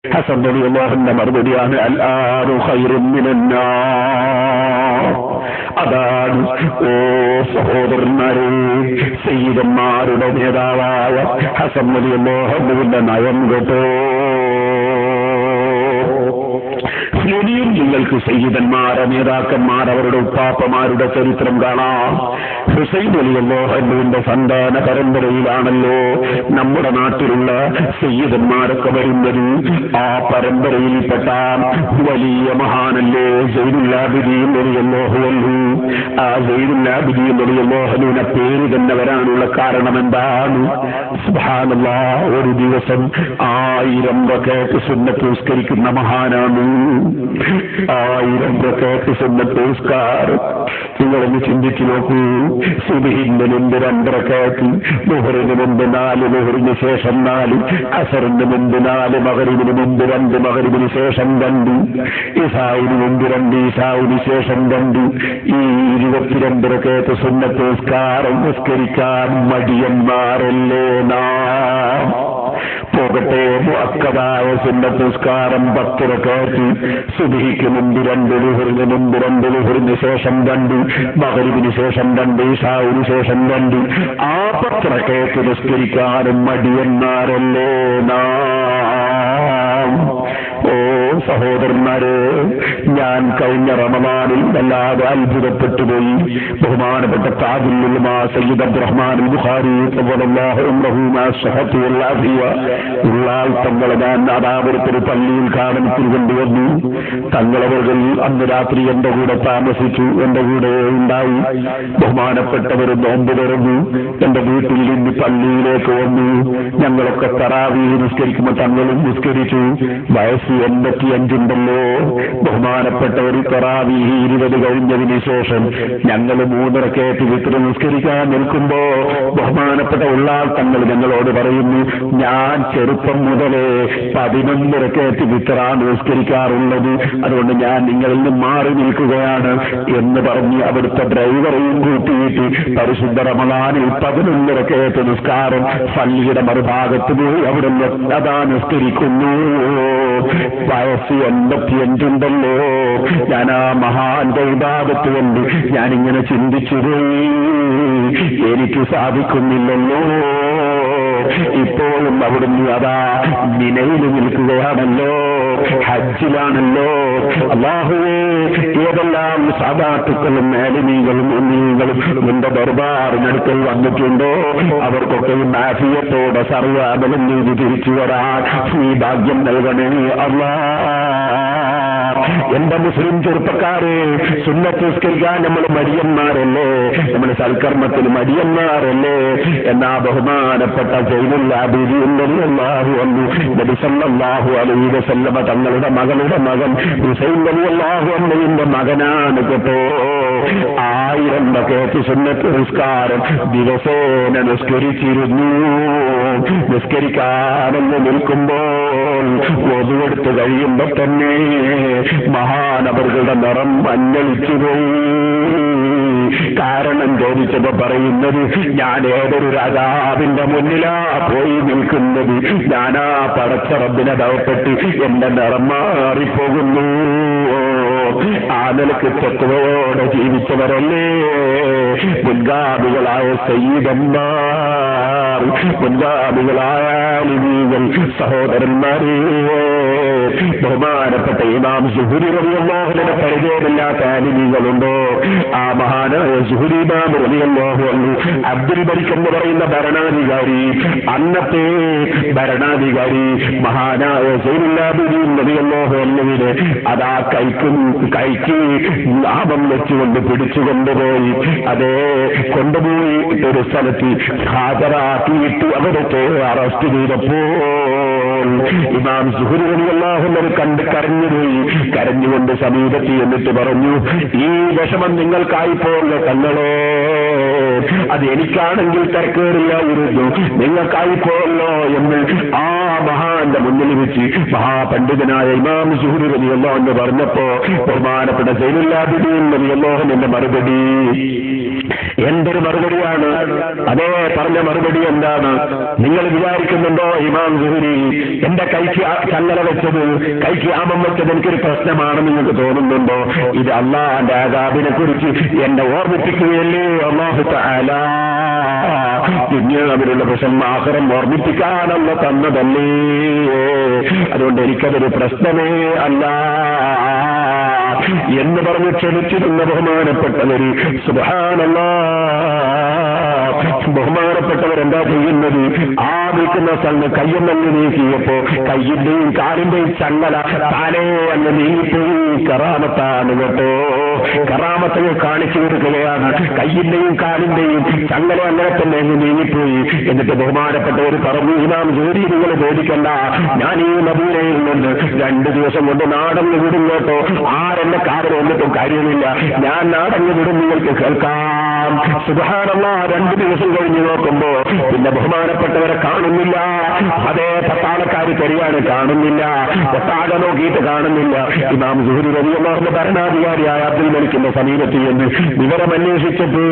ഹസൻ റളിയല്ലാഹുവിന്റെ മറുപടിയാണ് അൽആനു ഖൈറുൻ മിനന്നാർ. അതാണ് ഓ സഹോദരന്മാരെ, സയ്യിദന്മാരുടെ നേതാവായ ഹസൻ റളിയല്ലാഹുവിന്റെ നയം കേട്ടോ. ഇനിയും നിങ്ങൾക്ക് സയ്യിദന്മാരെ, നേതാക്കന്മാർ, അവരുടെ ഉപ്പാപ്പമാരുടെ ചരിത്രം കാണാം. ഹുസൈൻ റളിയല്ലാഹുവിന്റെ സന്താന പരമ്പരയിലാണല്ലോ നമ്മുടെ നാട്ടിലുള്ള സയ്യിദന്മാരൊക്കെ വരുന്നത്. ആ പരമ്പരയിൽപ്പെട്ട വലിയ മഹാനല്ലേ സൈനുൽ ആബിദീൻ റളിയല്ലാഹു അൻഹു. ആ സൈനുൽ ആബിദീൻ റളിയല്ലാഹു അൻഹുവിന്റെ പേര് തന്നെ വരാനുള്ള കാരണം എന്താണ്? സുബ്ഹാനല്ലാഹ്, ഒരു ദിവസം 1000 റക്അത്ത് സുന്നത്ത് നിസ്കരിക്കുന്ന മഹാനാണ്. 1000 റക്അത്ത് സുന്നത്ത് നിസ്കാരം നിങ്ങളൊന്ന് ചിന്തിച്ചു നോക്കൂ. സുബ്ഹിന്റെ മുമ്പ് 2 റക്അത്ത്, ളുഹറിന് മുമ്പ് 4, ളുഹറിന് ശേഷം 4, അസറിന് മുമ്പ് 4, മഗ്രിബിന് മുമ്പ് 2, മഗ്രിബിന് ശേഷം 2, ഇശാഇന് മുമ്പ് 2, ഇശാഇന് ശേഷം 2. ഈ 22 റക്അത്ത് സുന്നത്ത് നിസ്കാരം നിസ്കരിക്കാൻ മടിയന്മാരല്ലേ നാം? പോകട്ടെ, മുഅക്കദായ സുന്നത്ത് നിസ്കാരം 10 റക്അത്ത്, സുബ്ഹിക്ക് മുമ്പ് 2, ളുഹറിന് മുമ്പ് 2, ളുഹറിന് ശേഷം 2, മഗ്രിബിന് ശേഷം 2, ഇശാഇന് ശേഷം 2. ആ 10 റക്അത്ത് നിസ്കരിക്കാനും മടിയന്മാരല്ലേ നാം? ഓ സഹോദരന്മാരെ, ഞാൻ കഴിഞ്ഞ റമദാനിൽ വല്ലാതെ അത്ഭുതപ്പെട്ടുപോയി. ബഹുമാനപ്പെട്ട താജുൽ ഉലമാ സയ്യിദ് അബ്ദുറഹ്മാൻ ബുഖാരി റളിയല്ലാഹു അൻഹു മാശഹത്തു വല്ലാഹിയ ഉള്ളാൽ തങ്ങളെ ഞാൻ അതാപുരത്തൊരു പള്ളിയിൽ കാണത്തിന് കൊണ്ടുവന്നു. തങ്ങളവர்கள் അന്ന് രാത്രി എന്റെ കൂടെ താമസിച്ചു, എന്റെ കൂടെ ഉണ്ടായി. ബഹുമാനപ്പെട്ടവർ നോമ്പ് തുറന്നു, എന്റെ വീട്ടിൽ നിന്ന് പള്ളിയിലേക്ക് വന്നു. ഞങ്ങളൊക്കെ തറാവീഹ് നിസ്കരിക്കുമ്പോൾ തങ്ങളും നിസ്കരിച്ചു. വയസ്സ് 85 ഉണ്ടല്ലോ. ബഹുമാനപ്പെട്ടവർ തറാവീഹ് 20 കഴിഞ്ഞതിന് ശേഷം ഞങ്ങൾ 3 റക്അത്ത് വിത്ർ നിസ്കരിക്കാൻ നിൽക്കുമ്പോ ബഹുമാനപ്പെട്ട ഉള്ളാൾ തങ്ങൾ ഞങ്ങളോട് പറയുന്നു, ഞാൻ ചെറുപ്പം മുതലേ 11 റക്അത്ത് വിത്റാണ് നിസ്കരിക്കാറുള്ളത്, അതുകൊണ്ട് ഞാൻ നിങ്ങളിൽ നിന്ന് മാറി നിൽക്കുകയാണ് എന്ന് പറഞ്ഞ് അവിടുത്തെ ഡ്രൈവറെയും കൂട്ടിയിട്ട് പരിശുദ്ധ റമദാനിൽ 11 റക്അത്ത് നിസ്കാരം പള്ളിയുടെ മറുഭാഗത്ത് പോയി അവിടെ അതാ നിസ്കരിക്കുന്നു. വയസ്സ് 85 ഉണ്ടല്ലോ. ഞാൻ ആ മഹാന്റെ ഇബാദത്ത് കൊണ്ട് ഞാനിങ്ങനെ ചിന്തിച്ചു പോയി, എനിക്ക് സാധിക്കുന്നില്ലല്ലോ. ഇപ്പോഴും അവിടുന്ന് അതാ മിനയിൽ നിൽക്കുകയാണല്ലോ, ഹജ്ജിലാണല്ലോ. അല്ലാഹുവേ, ഏതെല്ലാം സാദാത്തുക്കളും മേലിനീകളും ഉന്നീകളും നിന്റെ ദർബാറിനടുക്കൽ വന്നിട്ടുണ്ടോ അവർക്കൊക്കെ ആഫിയത്തോടെ സർവ്വാബലം നീതി തിരിച്ചു വരാൻ ഈ ഭാഗ്യം നൽകണേ അല്ലാഹ്. എന്റെ മുസ്ലിം ചെറുപ്പക്കാരെ, സുന്നത്ത് നിസ്കരിക്കാൻ നമ്മൾ മടിയന്മാരല്ലേ? നമ്മുടെ സൽക്കർമ്മത്തിന് മടിയന്മാരല്ലേ? എന്നാ ബഹുമാനപ്പെട്ട സൈനുൽ ആബിദീൻ റളിയല്ലാഹു അൻഹു നബി സല്ലല്ലാഹു അലൈഹി വസല്ലമ തങ്ങളുടെ മകളുടെ മകൻ ഹുസൈൻ റളിയല്ലാഹു അൻഹുവിന്റെ മകനാണ് കേട്ടോ. 1000 റക്അത്ത് സുന്നത്ത് നിസ്കാരം ദിവസേന നിസ്കരിച്ചിരുന്നു. നിസ്കരിക്കാനെന്ന് നിൽക്കുമ്പോൾ വധുവെടുത്ത് കഴിയുമ്പോ തന്നെ മഹാനവറുകളുടെ നിറം മഞ്ഞളിച്ചുപോയി. കാരണം ചോദിച്ചപ്പോ പറയുന്നത്, ഞാൻ ഏതൊരു രാജാവിന്റെ മുന്നിലാ പോയി നിൽക്കുന്നത്, ഞാനാ പടച്ച റബ്ബിനെ ഭയപ്പെട്ട് എന്റെ നിറം മാറിപ്പോകുന്നു. ആ നിലക്ക് തെക്കുവയോടെ ജീവിച്ചവരല്ലേ മുൻഗാമികളായ സയ്യിദന്മാർ, മുൻഗാമികളായ ആലിമീങ്ങൾ, സഹോദരന്മാരെ. ബഹുമാനപ്പെട്ട ഇമാം സുഹ്രി റളിയല്ലാഹു അൻഹു പരിചയമില്ലാത്ത ആലിമീങ്ങളുണ്ടോ? ആ മഹാനായ സുഹ്രി ഇമാം റളിയല്ലാഹു അൻഹു അബ്ദുൽ മലിക് എന്ന് പറയുന്ന ഭരണാധികാരി, അന്നത്തെ ഭരണാധികാരി മഹാനായ സൈനുൽ ആബിദീൻ റളിയല്ലാഹു അൻഹുവിനെ അതാ കൈക്ക് ലാഭം വെച്ചുകൊണ്ട് പിടിച്ചുകൊണ്ടുപോയി അതേ കൊണ്ടുപോയി ഒരു സ്ഥലത്ത് ഹാജരാക്കിയിട്ട് അവരൊക്കെ അറസ്റ്റ് ചെയ്തപ്പോൾ ഇമാം സുഹ്രി റളിയല്ലാഹു അൻഹു കണ്ട് കരഞ്ഞുപോയി. കരഞ്ഞുകൊണ്ട് സമീപത്ത് എന്നിട്ട് പറഞ്ഞു, ഈ വിഷമം നിങ്ങൾക്കായിപ്പോല്ലോ തങ്ങളോ, അത് എനിക്കാണെങ്കിൽ തിരക്കേറില്ലായിരുന്നു, നിങ്ങൾക്കായിപ്പോല്ലോ എന്ന് ആ മഹാന്റെ മുന്നിൽ വെച്ച് മഹാപണ്ഡിതനായ ഇമാം സുഹ്രി റളിയല്ലാഹു അൻഹു പറഞ്ഞപ്പോ ബഹുമാനപ്പെട്ട സൈനുൽ ആബിദീൻ റളിയല്ലാഹു അൻഹുവിന്റെ മറുപടി, എന്തൊരു മറുപടിയാണ്! അതേ പറഞ്ഞ മറുപടി എന്താണ്? നിങ്ങൾ വിചാരിക്കുന്നുണ്ടോ ഇമാം സുഹരി എന്റെ കൈക്ക് ചങ്ങല വെച്ചത്, കൈക്ക് ആമം വെച്ചത് എനിക്കൊരു പ്രശ്നമാണെന്ന് നിങ്ങൾക്ക് തോന്നുന്നുണ്ടോ? ഇത് അള്ളാഹുവിന്റെ അദാബിനെ കുറിച്ച് എന്നെ ഓർമ്മിപ്പിക്കുകയല്ലേ അല്ലാഹു തആല. ദുനിയാവിലുള്ള പ്രശ്നം ആഖിറം ഓർമ്മിപ്പിക്കാനല്ല തന്നതല്ലേ. അതുകൊണ്ട് എനിക്കതൊരു പ്രശ്നമേ അല്ല എന്ന് പറഞ്ഞ് ക്ഷമിച്ചിരുന്ന ബഹുമാനപ്പെട്ടവര്, സുബ്ഹാനല്ലാഹ്, ബഹുമാനപ്പെട്ടവരെന്താ ചെയ്യുന്നത്? ആ നിൽക്കുന്ന സംഘം കയ്യെന്നങ്ങ് നീക്കിയപ്പോ കയ്യിന്റെയും കാലിന്റെയും ചങ്ങല താനേ അങ്ങ് നീങ്ങിപ്പോയി. കറാമത്താണ് കേട്ടോ, കറാമത്തങ്ങൾ കാണിച്ചു കൊടുക്കുകയാണ്. കയ്യിന്റെയും കാലിന്റെയും ചങ്ങല അങ്ങനെ തന്നെ അങ്ങ് നീങ്ങിപ്പോയി. എന്നിട്ട് ബഹുമാനപ്പെട്ടവർ പറഞ്ഞു, ഇമാം ജോലി നിങ്ങൾ പേടിക്കണ്ട, ഞാൻ ഈ മദീനയിൽ നിന്ന് 2 ദിവസം കൊണ്ട് നാടങ്ങ് വിടും കേട്ടോ. ആരെന്നെ കാവൽ വന്നിട്ടും കാര്യമില്ല, ഞാൻ നാടങ്ങ് വിടും, നിങ്ങൾക്ക് കേൾക്കാം. സുബ്ഹാനല്ലാഹ്, 2 ദിവസം കഴിഞ്ഞ് നോക്കുമ്പോ പിന്നെ ബഹുമാനപ്പെട്ടവരെ കാണുന്നില്ല. അതേ പട്ടാളക്കാർ തെരിയാണ്, കാണുന്നില്ല. ഒട്ടാകെ നോക്കിയിട്ട് കാണുന്നില്ല. ഇമാം സുഹരി റളിയല്ലാഹു ഭരണാധികാരിയായ അബ്ദുൽ മലിക്കിന്റെ സമീപത്ത് എന്ന് വിവരം അന്വേഷിച്ചപ്പോൾ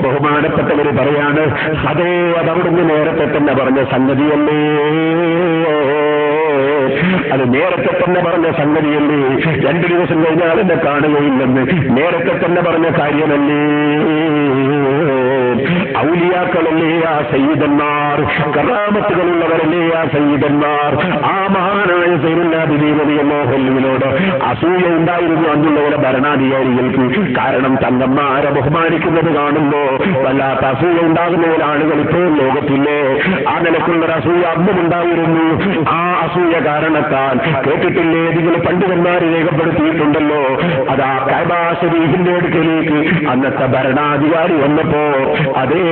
ബഹുമാനപ്പെട്ടവര് പറയാണ്, അതേ അതവിടുന്ന് നേരത്തെ തന്നെ പറഞ്ഞ സംഗതിയല്ലേ, അത് നേരത്തെ തന്നെ പറഞ്ഞ സംഗതിയല്ലേ. 2 ദിവസം കഴിഞ്ഞാൽ എന്നെ കാണുകയില്ലെന്ന് നേരത്തെ തന്നെ പറഞ്ഞ കാര്യമല്ലേ. ഔലിയാക്കളല്ലേ ആ സയ്യിദന്മാർ, കറാമത്തുകളുള്ളവരല്ലേ ആ സയ്യിദന്മാർ. ആ മഹാനായ സൈനുൽ ആബിദീൻ റളിയല്ലാഹു അൻഹുവിനോട് അസൂയ ഉണ്ടായിരുന്നു അന്നുള്ളവരെ ഭരണാധികാരികൾക്ക്. കാരണം തങ്ങന്മാരെ ബഹുമാനിക്കുന്നത് കാണുമ്പോ വല്ലാത്ത അസൂയ ഉണ്ടാകുന്ന ആളുകൾ ഇപ്പോൾ ലോകത്തില്ലേ. ആ നിലക്കുള്ളൊരു അസൂയ അന്നുണ്ടായിരുന്നു. ആ അസൂയ കാരണത്താൽ കേട്ടിട്ടില്ലേ, നിങ്ങൾ പണ്ഡിതന്മാർ രേഖപ്പെടുത്തിയിട്ടുണ്ടല്ലോ, അതാ കഅബ ശരീഫിന്റെ അടുക്കലേക്ക് അന്നത്തെ ഭരണാധികാരി വന്നപ്പോ, അതേ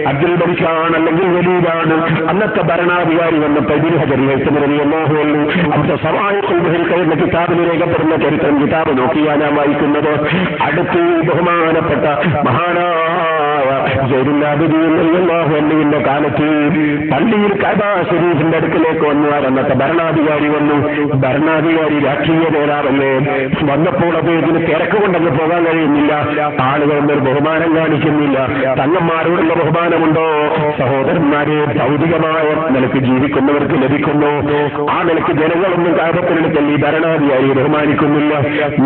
അബ്ദുൽ മലിക്കാണ് അല്ലെങ്കിൽ വലീദാണ് അന്നത്തെ ഭരണാധികാരി വന്നപ്പോ ഇബ്നു ഹജർ റളിയല്ലാഹു അൻഹു അവിടുത്തെ സവായിഖുൽ മുഹരിഖ എന്ന കിതാബിൽ രേഖപ്പെടുന്ന ചരിത്രം കിതാബ് നോക്കിയാ ഞാൻ വായിക്കുന്നത്. അടുത്ത് ബഹുമാനപ്പെട്ട മഹാനായ സൈനുൽ ആബിദീൻ റളിയല്ലാഹു അൻഹുവിന്റെ കാലത്ത് പള്ളിയിൽ കഅബ ശരീഫിന്റെ അടുക്കലേക്ക് വന്നു അന്നത്തെ ഭരണാധികാരി വന്നു. ഭരണാധികാരി രാഷ്ട്രീയ നേതാവല്ലേ, വന്നപ്പോൾ അദ്ദേഹത്തിന് തിരക്ക് കൊണ്ടങ്ങ് പോകാൻ കഴിയുന്നില്ല. ആളുകളൊന്നും ഒരു ബഹുമാനം കാണിക്കുന്നില്ല. തങ്ങന്മാരോടുള്ള ബഹുമാനമുണ്ടോ? സഹോദരന്മാരെ, ഭൗതികമായ നിലക്ക് ജീവിക്കുന്നവർക്ക് ലഭിക്കുന്നു. ആ നിലക്ക് ജനങ്ങളൊന്നും കാപത്തിനെടുക്കൽ ഈ ഭരണാധികാരി ബഹുമാനിക്കുന്നില്ല.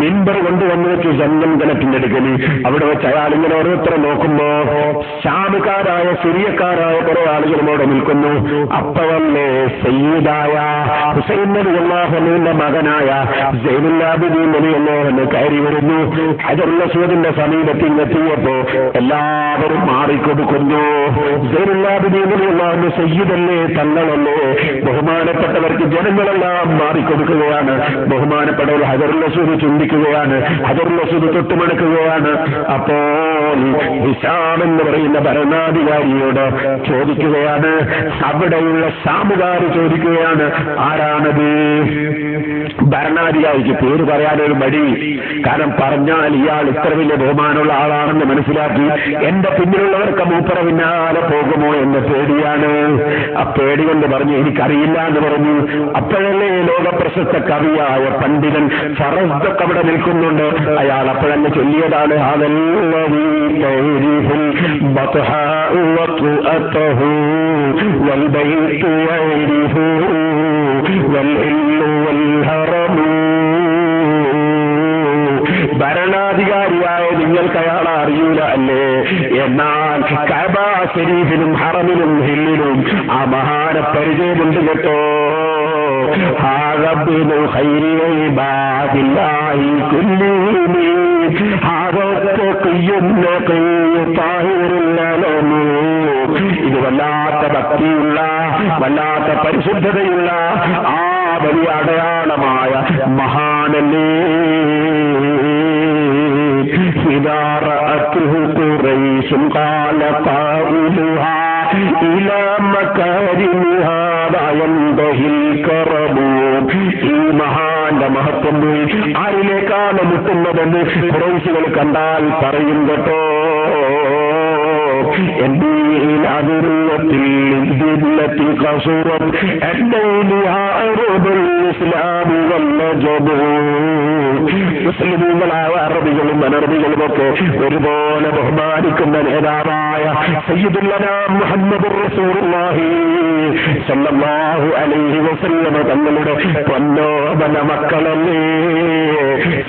മിമ്പർ കൊണ്ടുവന്നു വെച്ചു സ്വന്തം ജനത്തിന്റെ അടുക്കൽ. അവിടെ വെച്ച് അയാൾ ഇങ്ങനെ ഓരോരുത്തരെ നോക്കുമ്പോ ശാമുകാരായ സിറിയക്കാരായ കുറെ ആളുകളോട് നിൽക്കുന്നു. അപ്പവല്ലേ സയ്യിദായ ഹുസൈൻ റളിയല്ലാഹു അൻഹുവിന്റെ മകനായ സൈനുൽ ആബിദീൻ റളിയല്ലാഹു അൻഹു കയറി വരുന്നു. ഹജറുൽ അസ്വദിന്റെ സമീപത്തിൽ എത്തിയപ്പോ എല്ലാവരും മാറിക്കൊടുക്കുന്നു. സൈനുൽ ആബിദീൻ റളിയല്ലാഹു അൻഹു സയ്യിദല്ലേ, തങ്ങളല്ലേ, ബഹുമാനപ്പെട്ടവർക്ക് ജനങ്ങളെല്ലാം മാറിക്കൊടുക്കുകയാണ്. ബഹുമാനപ്പെട്ടവർ ഹജറുൽ അസ്വദ് ചുംബിക്കുകയാണ്, ഹജറുൽ അസ്വദ് തൊട്ടുമടക്കുകയാണ്. അപ്പോൾ ഹിശാം എന്ന് പറയുന്ന ഭരണാധികാരിയോട് ചോദിക്കുകയാണ്, അവിടെയുള്ള ശാമുകാർ ചോദിക്കുകയാണ്, ആരാണത്? ഭരണാധികാരിക്ക് പേര് പറയാനൊരു മടി. കാരണം പറഞ്ഞാൽ ഇയാൾ ഇത്ര വലിയ ബഹുമാനമുള്ള ആളാണെന്ന് മനസ്സിലാക്കി എന്റെ പിന്നിലുള്ളവർക്ക് മൂപ്പറ പിന്നാലെ പോകുമോ എന്ന പേടിയാണ്. ആ പേടി കൊണ്ട് പറഞ്ഞു എനിക്കറിയില്ല എന്ന് പറഞ്ഞു. അപ്പോഴല്ലേ ലോകപ്രശസ്ത കവിയായ പണ്ഡിതൻ ഫറസ്ദഖ് അവിടെ നിൽക്കുന്നുണ്ട്. അയാൾ അപ്പോഴങ്ങ് ചൊല്ലിയതാണ്, ഭരണാധികാരിയായ നിങ്ങൾക്ക് അയാളെ അറിയൂല അല്ലേ? എന്നാൽ കഅബ ശരീഫിലും ഹറമിലും ഹില്ലിലും ആ മഹാനെ പരിചയമുണ്ട് കേട്ടോ. ഇത് വല്ലാത്ത ഭക്തിയുള്ള, വല്ലാത്ത പരിശുദ്ധതയുള്ള ആ വലിയ അടയാളമായ മഹാനല്ലേ. إذا رأته قريش قال قائلها إلى مكارمها لا ينتهي الكرم. ഈ മഹാന്റെ മഹത്വം ആരിലേക്കാണ് മുട്ടുന്നതെന്ന് ഖുറൈശികൾ കണ്ടാൽ പറയും കേട്ടോ. മുസ്ലിമീങ്ങളായ അറബികളും അനറബികളുമൊക്കെ ഒരുപോലെ ബഹുമാനിക്കുന്ന നേതാവായ സയ്യിദുല്ലനാ മുഹമ്മദുർ റസൂലുള്ളാഹി സ്വല്ലല്ലാഹു അലൈഹി വസല്ലം തങ്ങളുടെ പൊന്നോമന മക്കളല്ലേ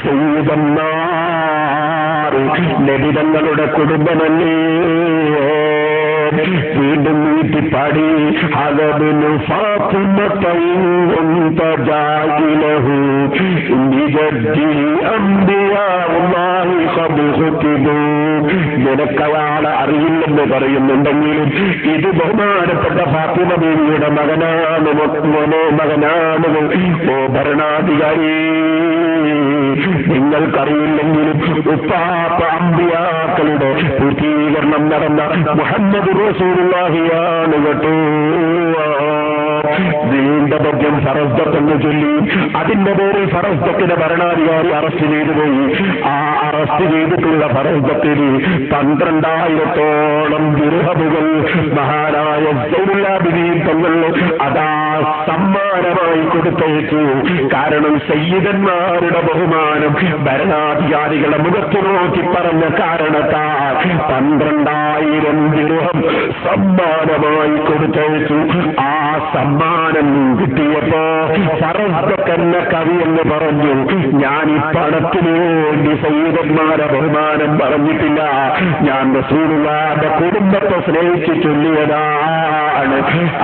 സയ്യിദന്മാർ നബി തങ്ങളുടെ കുടുംബമല്ലേ. വീണ്ടും വീട്ടിപ്പാടി അലബിനു ഫാത്തിമതൈന്തജാഇലഹു ബിജദ്ദി അംബിയാഉല്ലാഹി ഖദ് ഖുതിബു. നിനക്കയാളെ അറിയില്ലെന്ന് പറയുന്നുണ്ടെങ്കിലും ഇത് ബഹുമാനപ്പെട്ട ഫാത്തിമ ബീവിയുടെ മകനാണ്, മകനാണ്. ഓ ഭരണാധികാരി, നിങ്ങൾക്കറിയില്ലെങ്കിലും ഉപ്പാപ്പ അമ്പിയാക്കളുടെ പൂർത്തീകരണം നടന്ന മുഹമ്മദ് റസൂലുള്ളാഹിയാണ് കേട്ടോ. നീണ്ടപദ്യം ഫറസ്ദത്തെന്ന് ചൊല്ലി അതിന്റെ പേരിൽ ഫറസ്ദത്തിന്റെ ഭരണാധികാരി അറസ്റ്റ് ചെയ്തു പോയി. ആ അറസ്റ്റ് ചെയ്തിട്ടുള്ള ഫറസ്ദത്തിൽ 12,000-ഓളം ദിർഹമുകൾ മഹാനായ സൈനുല്ലാബിദീൻ തങ്ങൾ അതാ സമ്മാനമായി കൊടുത്തയച്ചു. കാരണം സയ്യിദന്മാരുടെ ബഹുമാനം ഭരണാധികാരികളുടെ മുഖത്ത് നോക്കി പറഞ്ഞ കാരണത്താൽ 12,000 ദിർഹം സമ്മാനമായി കൊടുത്തയച്ചു. ആ സമ്മാനം കിട്ടിയപ്പോ ഫറസ്ദക്കെന്ന കവി എന്ന് പറഞ്ഞു, ഞാൻ ഈ പണത്തിനു വേണ്ടി സയ്യിദന്മാരെ ബഹുമാനം പറഞ്ഞിട്ടില്ല, ഞാൻ റസൂലുള്ളാഹിന്റെ കുടുംബത്തെ സ്നേഹിച്ച് ചൊല്ലിയതാണ്.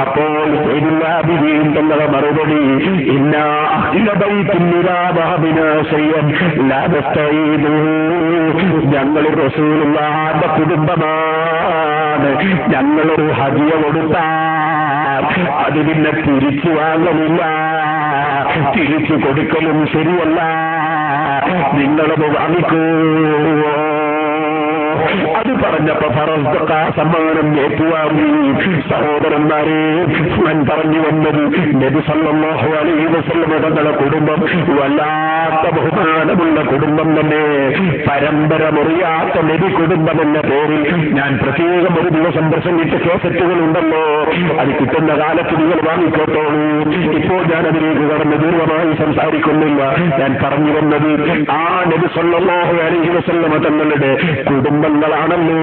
അപ്പോൾ സയ്യിദുല്ലാബിദീൻ തങ്ങളുടെ മറുപടി, ഇന്നാ അഹ്ല ബൈത്തിൻ ഇദാ ദഹബിനാ ശൈഅൻ ലാ നസ്തഈദു. ഞങ്ങൾ റസൂലുള്ളാഹിന്റെ കുടുംബമാണ്, ഞങ്ങളൊരു ഹദിയ കൊടുത്താൽ അത് പിന്നെ തിരിച്ചു വാങ്ങലില്ല, തിരിച്ചു കൊടുക്കലും ശരിയല്ല, നിങ്ങളത് വാങ്ങിക്കൂ. അത് പറഞ്ഞപ്പോ ഫറസ്ദഖ സമ്മാനം ഏറ്റുവാങ്ങി. സഹോദരന്മാരെ, ഞാൻ പറഞ്ഞു വന്നത് നബി സല്ലല്ലാഹു അലൈഹി വസല്ലം തങ്ങളുടെ കുടുംബം വല്ലാത്ത ബഹുമാനമുള്ള കുടുംബം തന്നെ, പരമ്പര മുറിയാത്ത നബി കുടുംബം എന്ന പേരിൽ ഞാൻ പ്രത്യേകം ഒരു ദിവസം പ്രസംഗിച്ച കേസറ്റുകൾ ഉണ്ടല്ലോ, അത് കിട്ടുന്ന കാലത്ത് നിങ്ങൾ വാങ്ങിക്കോട്ടോളൂ. ഇപ്പോൾ ഞാൻ അതിലേക്ക് കടന്ന് ദീർഘമായി സംസാരിക്കുന്നില്ല. ഞാൻ പറഞ്ഞു വന്നത് ആ നബി സല്ലല്ലാഹു അലൈഹി വസല്ലം തങ്ങളുടെ കുടുംബങ്ങളാണല്ലോ.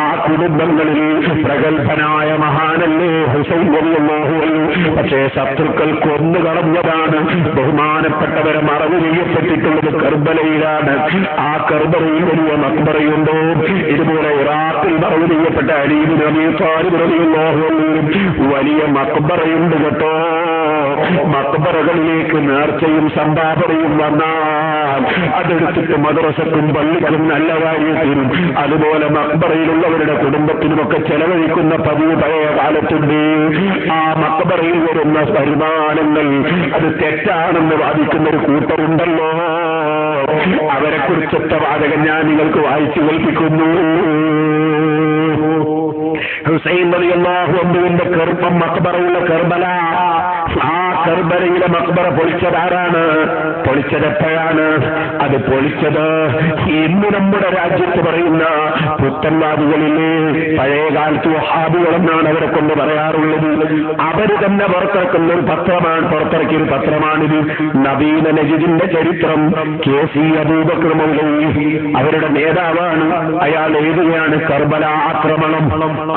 ആ കുടുംബങ്ങളിൽ പ്രഗത്ഭനായ മഹാനല്ലേ ഹുസൈൻ റളിയല്ലാഹു അൻഹു. പക്ഷേ ശത്രുക്കൾ കൊന്നു കളഞ്ഞതാണ്. ബഹുമാനപ്പെട്ടവരെ മറവ് ചെയ്യപ്പെട്ടിട്ടുള്ളത് കർബലയിലാണ്. ആ കർബലയിൽ വലിയ മക്ബറയുണ്ടോ? ഇതുപോലെ ഇറാഖിൽ മറവ് ചെയ്യപ്പെട്ട അലി ഇബ്നു അബീ ത്വാലിബ് റളിയല്ലാഹു അൻഹു വലിയ മക്ബറയുണ്ട് കേട്ടോ. മക്ബറകളിലേക്ക് നേർച്ചയും സംഭാവനയും വന്നാൽ അതെടുത്തിട്ട് മദ്രസക്കും പള്ളിക്കും നല്ല കാര്യത്തിനും അതുപോലെ മക്ബറയിലുള്ളവരുടെ കുടുംബത്തിനുമൊക്കെ ചെലവഴിക്കുന്ന പതിവ് പഴയ കാലത്തുണ്ട്. ആ മക്ബറയിൽ വരുന്ന വരുമാനങ്ങൾ അത് തെറ്റാണെന്ന് വാദിക്കുന്ന ഒരു കൂട്ടരുണ്ടല്ലോ. അവരെ കുറിച്ചൊത്ത വാചകം ഞാൻ നിങ്ങൾക്ക് വായിച്ചു കേൾപ്പിക്കുന്നു. ഹുസൈൻ റളിയല്ലാഹു അൻഹുവിന്റെ കർമ്മം മക്ബറയുള്ള കർബല. ആ കർബലയിലെ മക്ബറ പൊളിച്ചതാരാണ്? പൊളിച്ചതെപ്പോഴാണ്? അത് പൊളിച്ചത് ഇന്ന് നമ്മുടെ രാജ്യത്ത് പറയുന്ന പുത്തൻവാദികളിലെ പഴയകാലത്ത് വഹാബികളെന്നാണ് അവരെ കൊണ്ട് പറയാറുള്ളത്. അവര് തന്നെ പുറത്തിറക്കുന്ന ഒരു പത്രമാണ്, പുറത്തിറക്കിയൊരു പത്രമാണിത്. നബീന നജിദിന്റെ ചരിത്രം. KC അബൂബക്കർ മൗലവി അവരുടെ നേതാവാണ്. അയാൾ എഴുതുകയാണ്, കർബല ആക്രമണം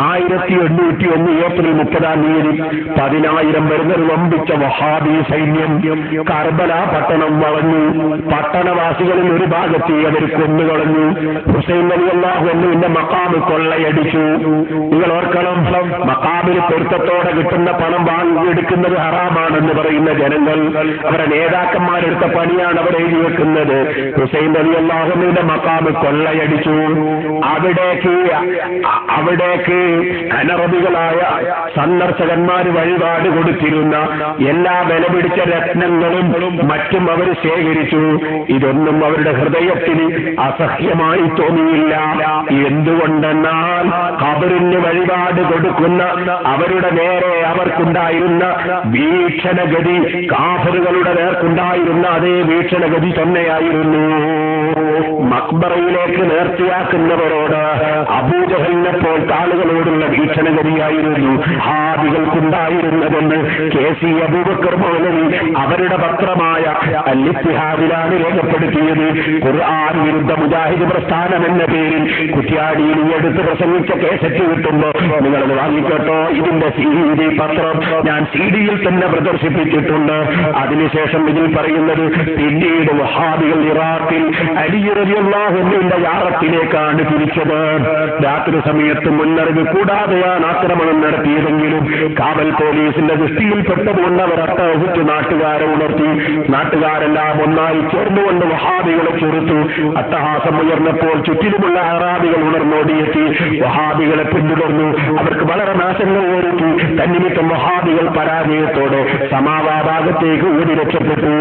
1801 ഏപ്രിൽ 30 10,000 വരുന്നൊരു വമ്പിച്ച വഹാബി സൈന്യം കർബല പട്ടണം വളഞ്ഞു. പട്ടണവാസികളിൽ ഒരു ഭാഗത്തെ അവർ കൊന്നുകളഞ്ഞു. ഹുസൈൻ റളിയല്ലാഹു അൻഹുവിന്റെ മഖാം കൊള്ളയടിച്ചു. നിങ്ങൾ ഓർക്കണം, മഖാമിന് പൊരുത്തത്തോടെ കിട്ടുന്ന പണം വാങ്ങിയെടുക്കുന്നത് ഹറാമാണെന്ന് പറയുന്ന ജനങ്ങൾ അവരുടെ നേതാക്കന്മാരെടുത്ത പണിയാണ് അവർ എഴുതി വെക്കുന്നത്. ഹുസൈൻ റളിയല്ലാഹു അൻഹുവിന്റെ മഖാം കൊള്ളയടിച്ചു. അവിടേക്ക് അനറബികളായ സന്ദർശകന്മാർ വഴിപാട് കൊടുത്തിരുന്ന എല്ലാ വിലപിടിച്ച രത്നങ്ങളും മറ്റും അവർ ശേഖരിച്ചു. ഇതൊന്നും അവരുടെ ഹൃദയത്തിന് അസഹ്യമായി തോന്നിയില്ല. എന്തുകൊണ്ടെന്നാൽ ഖബറിന് വഴിപാട് കൊടുക്കുന്ന അവരുടെ നേരെ അവർക്കുണ്ടായിരുന്ന വീക്ഷണഗതി കാഫിറുകളുടെ നേർക്കുണ്ടായിരുന്ന അതേ വീക്ഷണഗതി തന്നെയായിരുന്നു. മക്ബറയിലേക്ക് നേർച്ചയാക്കുന്നവരോട് അബൂജഹലിനെ പോലത്തെ ആളുകളോടുള്ള ഭീഷണഗതിയായിരുന്നു ഹാദികൾക്കുണ്ടായിരുന്നതെന്ന് KC അബൂബക്കർ മൗലവി അവരുടെ പത്രമായ അൽ-ഇത്തിഹാദിലാണ് രേഖപ്പെടുത്തിയത്. ഖുർആൻ വിരുദ്ധ മുജാഹിദ് പ്രസ്ഥാനം എന്ന പേരിൽ കുറ്റ്യാടിയിൽ എടുത്ത് പ്രസംഗിച്ച കേസറ്റ് കിട്ടുമ്പോ നിങ്ങളത് വാങ്ങിക്കോട്ടോ. ഇതിന്റെ CD പത്രം ഞാൻ CD-യിൽ തന്നെ പ്രദർശിപ്പിച്ചിട്ടുണ്ട്. അതിനുശേഷം ഇതിൽ പറയുന്നത് പിന്നീട് വഹാബികൾ ഇറാഖിൽ അലി റളിയല്ലാഹു അൻഹുവിന്റെ യാറത്തിലേക്കാണ് തിരിച്ചത്. രാത്രി സമയത്ത് മുന്നറിവ് കൂടാതെയാണ് ആക്രമണം നടത്തിയതെങ്കിലും കാവൽ പോലീസിന്റെ ദൃഷ്ടിയിൽപ്പെട്ടതുകൊണ്ട് അവർ അട്ടഹസിച്ച് നാട്ടുകാരെ ഉണർത്തി. നാട്ടുകാരെല്ലാം ഒന്നായി ചേർന്നുകൊണ്ട് വഹാബികളെ ചെറുത്തു. അട്ടഹാസം ഉയർന്നപ്പോൾ ചുറ്റിലുമുള്ള അറാബികൾ ഉണർന്നോടിയെത്തി വഹാബികളെ പിന്തുടർന്നു. അവർക്ക് വളരെ നാശങ്ങൾ ഒരുക്കി. തന്നിമിത്തം വഹാബികൾ പരാജയത്തോടെ സമാവാഭാഗത്തേക്ക് ഓടി രക്ഷപ്പെട്ടു.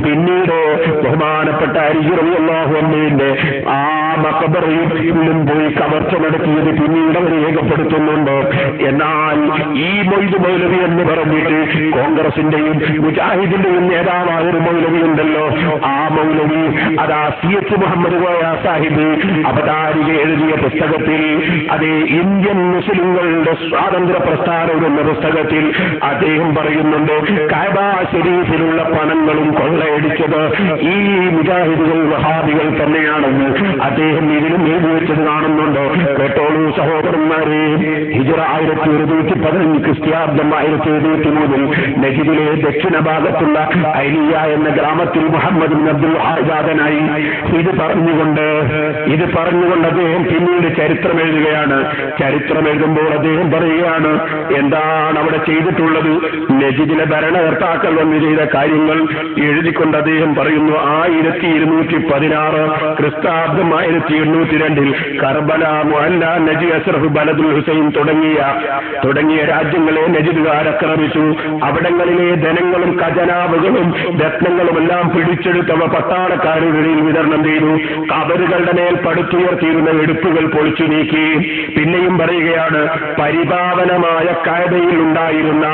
പിന്നീട് ബഹുമാനപ്പെട്ട അലി റളിയല്ലാഹു അൻഹുവിന്റെ ആ മഖബറയിലും പോയി കവർച്ച നടത്തിയത് പിന്നീട് അവർ രേഖപ്പെടുത്തുന്നുണ്ട്. എന്നാൽ ഈ മൊയ്ദ് മൗലവി എന്ന് പറഞ്ഞിട്ട് കോൺഗ്രസിന്റെയും മുജാഹിദിന്റെയും നേതാവായ ഒരു മൗലവി ഉണ്ടല്ലോ, ആ മൗലവി അതാ CH മുഹമ്മദ് കോയ സാഹിബ് അവതാരിക എഴുതിയ പുസ്തകത്തിൽ, അതേ ഇന്ത്യൻ മുസ്ലിങ്ങളുടെ സ്വാതന്ത്ര്യ പ്രസ്ഥാനം എന്ന പുസ്തകത്തിൽ അദ്ദേഹം പറയുന്നുണ്ട്, കഅബ ശരീഫിലുള്ള പണങ്ങളും കൊള്ളയടിച്ചത് ഈ മുജാഹിദുകൾ വഹാബികൾ തന്നെയാണെന്ന് അദ്ദേഹം ഇതിലും എഴുതി വെച്ചത് കാണുന്നുണ്ടോ. കേട്ടോളൂ സഹോദരന്മാരെ. ഹിജ്റ 1115 ക്രിസ്ത്യാബ്ദം 1703 നജിദിലെ ദക്ഷിണ ഭാഗത്തുള്ള ഐലിയ എന്ന ഗ്രാമത്തിൽ മുഹമ്മദ് ബിൻ അബ്ദുൽ വഹാബാദനായി ഇത് പറഞ്ഞുകൊണ്ട് അദ്ദേഹം പിന്നീട് ചരിത്രം എഴുതുകയാണ്. ചരിത്രം എഴുതുമ്പോൾ അദ്ദേഹം പറയുകയാണ് എന്താണ് അവിടെ ചെയ്തിട്ടുള്ളത്. നജിദിലെ ഭരണകർത്താക്കൾ വന്ന് ചെയ്ത കാര്യങ്ങൾ എഴുതിക്കൊണ്ട് അദ്ദേഹം പറയുന്നു, 1216 ക്രിസ്താബ്ദം 1802 കർബല, മുഅല്ല, നജി, അസ്റഫ്, ബലദുൽ ഹുസൈൻ തുടങ്ങിയ രാജ്യങ്ങളെ നജിദുകാർ ആക്രമിച്ചു. അവിടങ്ങളിലെ ധനങ്ങളും ഖജനാവുകളും രത്നങ്ങളും എല്ലാം പിടിച്ചെടുത്തവ പട്ടാളക്കാരുടെ ഇടയിൽ വിതരണം ചെയ്തു. കബറുകളുടെ മേൽ പടുത്തുയർത്തിയിരുന്ന എടുപ്പുകൾ പൊളിച്ചു നീക്കി. പിന്നെയും പറയുകയാണ്, പരിപാവനമായ കഅബയിൽ ഉണ്ടായിരുന്ന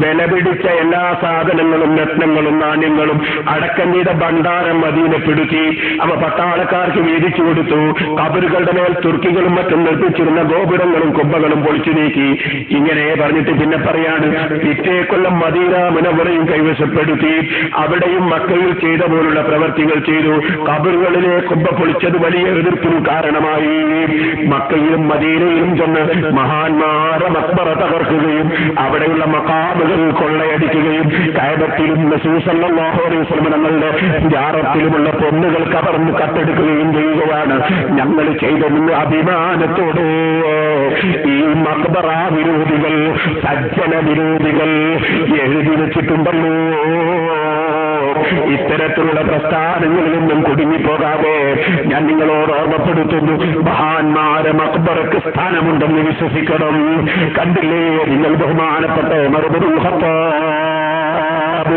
വിലപിടിച്ച എല്ലാ സാധനങ്ങളും രത്നങ്ങളും നാണ്യങ്ങളും അടക്കം ചെയ്ത ഭണ്ഡാരം മദീനപ്പെടുത്തി അവ പട്ടാളക്കാർക്ക് വീതിച്ചു കൊടുത്തു. കബറുകളുടെ മേൽ തുർക്കികളും മറ്റും നിർമ്മിച്ചിരുന്ന ഗോപുരങ്ങളും കുബ്ബകളും പൊളിച്ചു നീക്കി. ഇങ്ങനെ പറഞ്ഞിട്ട് പിന്നെ പറയാണ്, പിറ്റേ കൊല്ലം മദീന മുനവ്വറയും കൈവശപ്പെടുത്തി. അവിടെയും മക്കയിൽ ചെയ്ത പോലുള്ള പ്രവർത്തികൾ ചെയ്തു. കബറുകളിലെ കുബ്ബ പൊളിച്ചത് വലിയ എതിർപ്പിനും കാരണമായി. മക്കയിലും മദീനയിലും ചെന്ന് മഹാന്മാരെ മക്ബറ തകർക്കുകയും അവിടെയുള്ള മഖാമുകൾ കൊള്ളയടിക്കുകയും കഅബത്തിലും റസൂൽ സല്ലല്ലാഹു അലൈഹി വസല്ലം തങ്ങളുടെ ജാറത്തിലുമുള്ള പൊന്നുകൾ കവർന്ന് കട്ടെടുക്കുകയും ചെയ്യുകയാണ് ഞങ്ങൾ ചെയ്തെന്ന് അഭിമാനത്തോടെ ഈ മക്ബറ വിരോധികൾ, സജ്ജന വിരോധികൾ എഴുതി വെച്ചിട്ടുണ്ടല്ലോ. ഇത്തരത്തിലുള്ള പ്രസ്ഥാനങ്ങളിൽ നിന്നും കുടുങ്ങിപ്പോകാതെ ഞാൻ നിങ്ങളോട് ഓർമ്മപ്പെടുത്തുന്നു, മഹാന്മാരെ മക്ബറക്ക് സ്ഥാനമുണ്ടെന്ന് വിശ്വസിക്കണം. കണ്ടില്ലേ നിങ്ങൾ ബഹുമാനപ്പെട്ട ഉമർ ഇബ്നുൽ ഖത്താബ്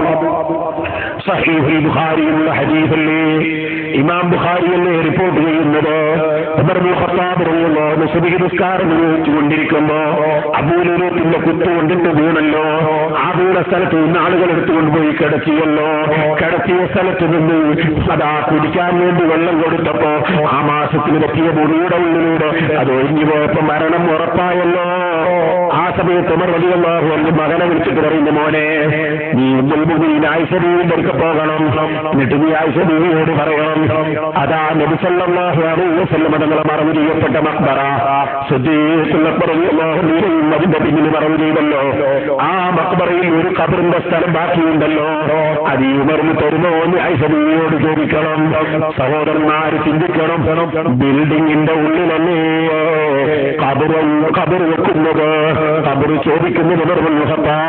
സഹീഹുൽ ബുഖാരിയിലുള്ള ഹദീസല്ലേ, ഇമാം ബുഖാരിയല്ലേ റിപ്പോർട്ട് ചെയ്യുന്നത്. ഉമർ ഇബ്നുൽ ഖത്താബ് റളിയല്ലാഹു അൻഹു സുബ്ഹി നിസ്കാരം നിർവഹിച്ചുകൊണ്ടിരിക്കുമ്പോ അബൂലുലൂത്തിന്റെ കുത്തുകൊണ്ടിട്ട് വീണല്ലോ. ആ വീണ സ്ഥലത്ത് നിന്ന് ആളുകൾ എടുത്തുകൊണ്ടുപോയി കിടത്തിയല്ലോ. കിടത്തിയ സ്ഥലത്ത് നിന്ന് അതാ കുടിക്കാൻ വേണ്ടി വെള്ളം കൊടുത്തപ്പോ ആ മാസത്തിൽ പറ്റിയ മുറിയുടെ ഉള്ളിലൂടെ അത് ഒഴിഞ്ഞു പോയപ്പോ മരണം ഉറപ്പായല്ലോ. ആ സമയത്ത് ഉമർ റളിയല്ലാഹു അൻഹു മകനെ വിളിച്ചിട്ട് പറയുന്നു, മോനെ നീ ഉമ്മുൽ മുഅ്മിനീൻ ആയിഷ ബീവിയുടെ അടുക്കൽ പോകണം. എന്നിട്ട് നീ ആയിഷ ബീവിയോട് പറയണം, അതാ നബി സല്ലല്ലാഹു അലൈഹി വസല്ലം തങ്ങളെ മറവ് ചെയ്യപ്പെട്ട മഖ്ബറ സിദ്ദീഖുൽ അക്ബർ റളിയല്ലാഹു അൻഹു അതിന്റെ പിന്നിൽ മറവ് ചെയ്തല്ലോ. ആ മഖ്ബറയിൽ ഒരു ഖബറിന്റെ സ്ഥലം ബാക്കിയുണ്ടല്ലോ, അത് ഈ ഉമറിന് തരുമോ എന്ന് ആയിഷ ബീവിയോട് ചോദിക്കണം. സഹോദരന്മാര് ചിന്തിക്കണം, ബിൽഡിങ്ങിന്റെ ഉള്ളിലല്ലേ ഖബർ വെക്കുന്നത്, ഖബർ ചോദിക്കുന്നത് ഉമർ ഇബ്നുൽ ഖത്താബ്.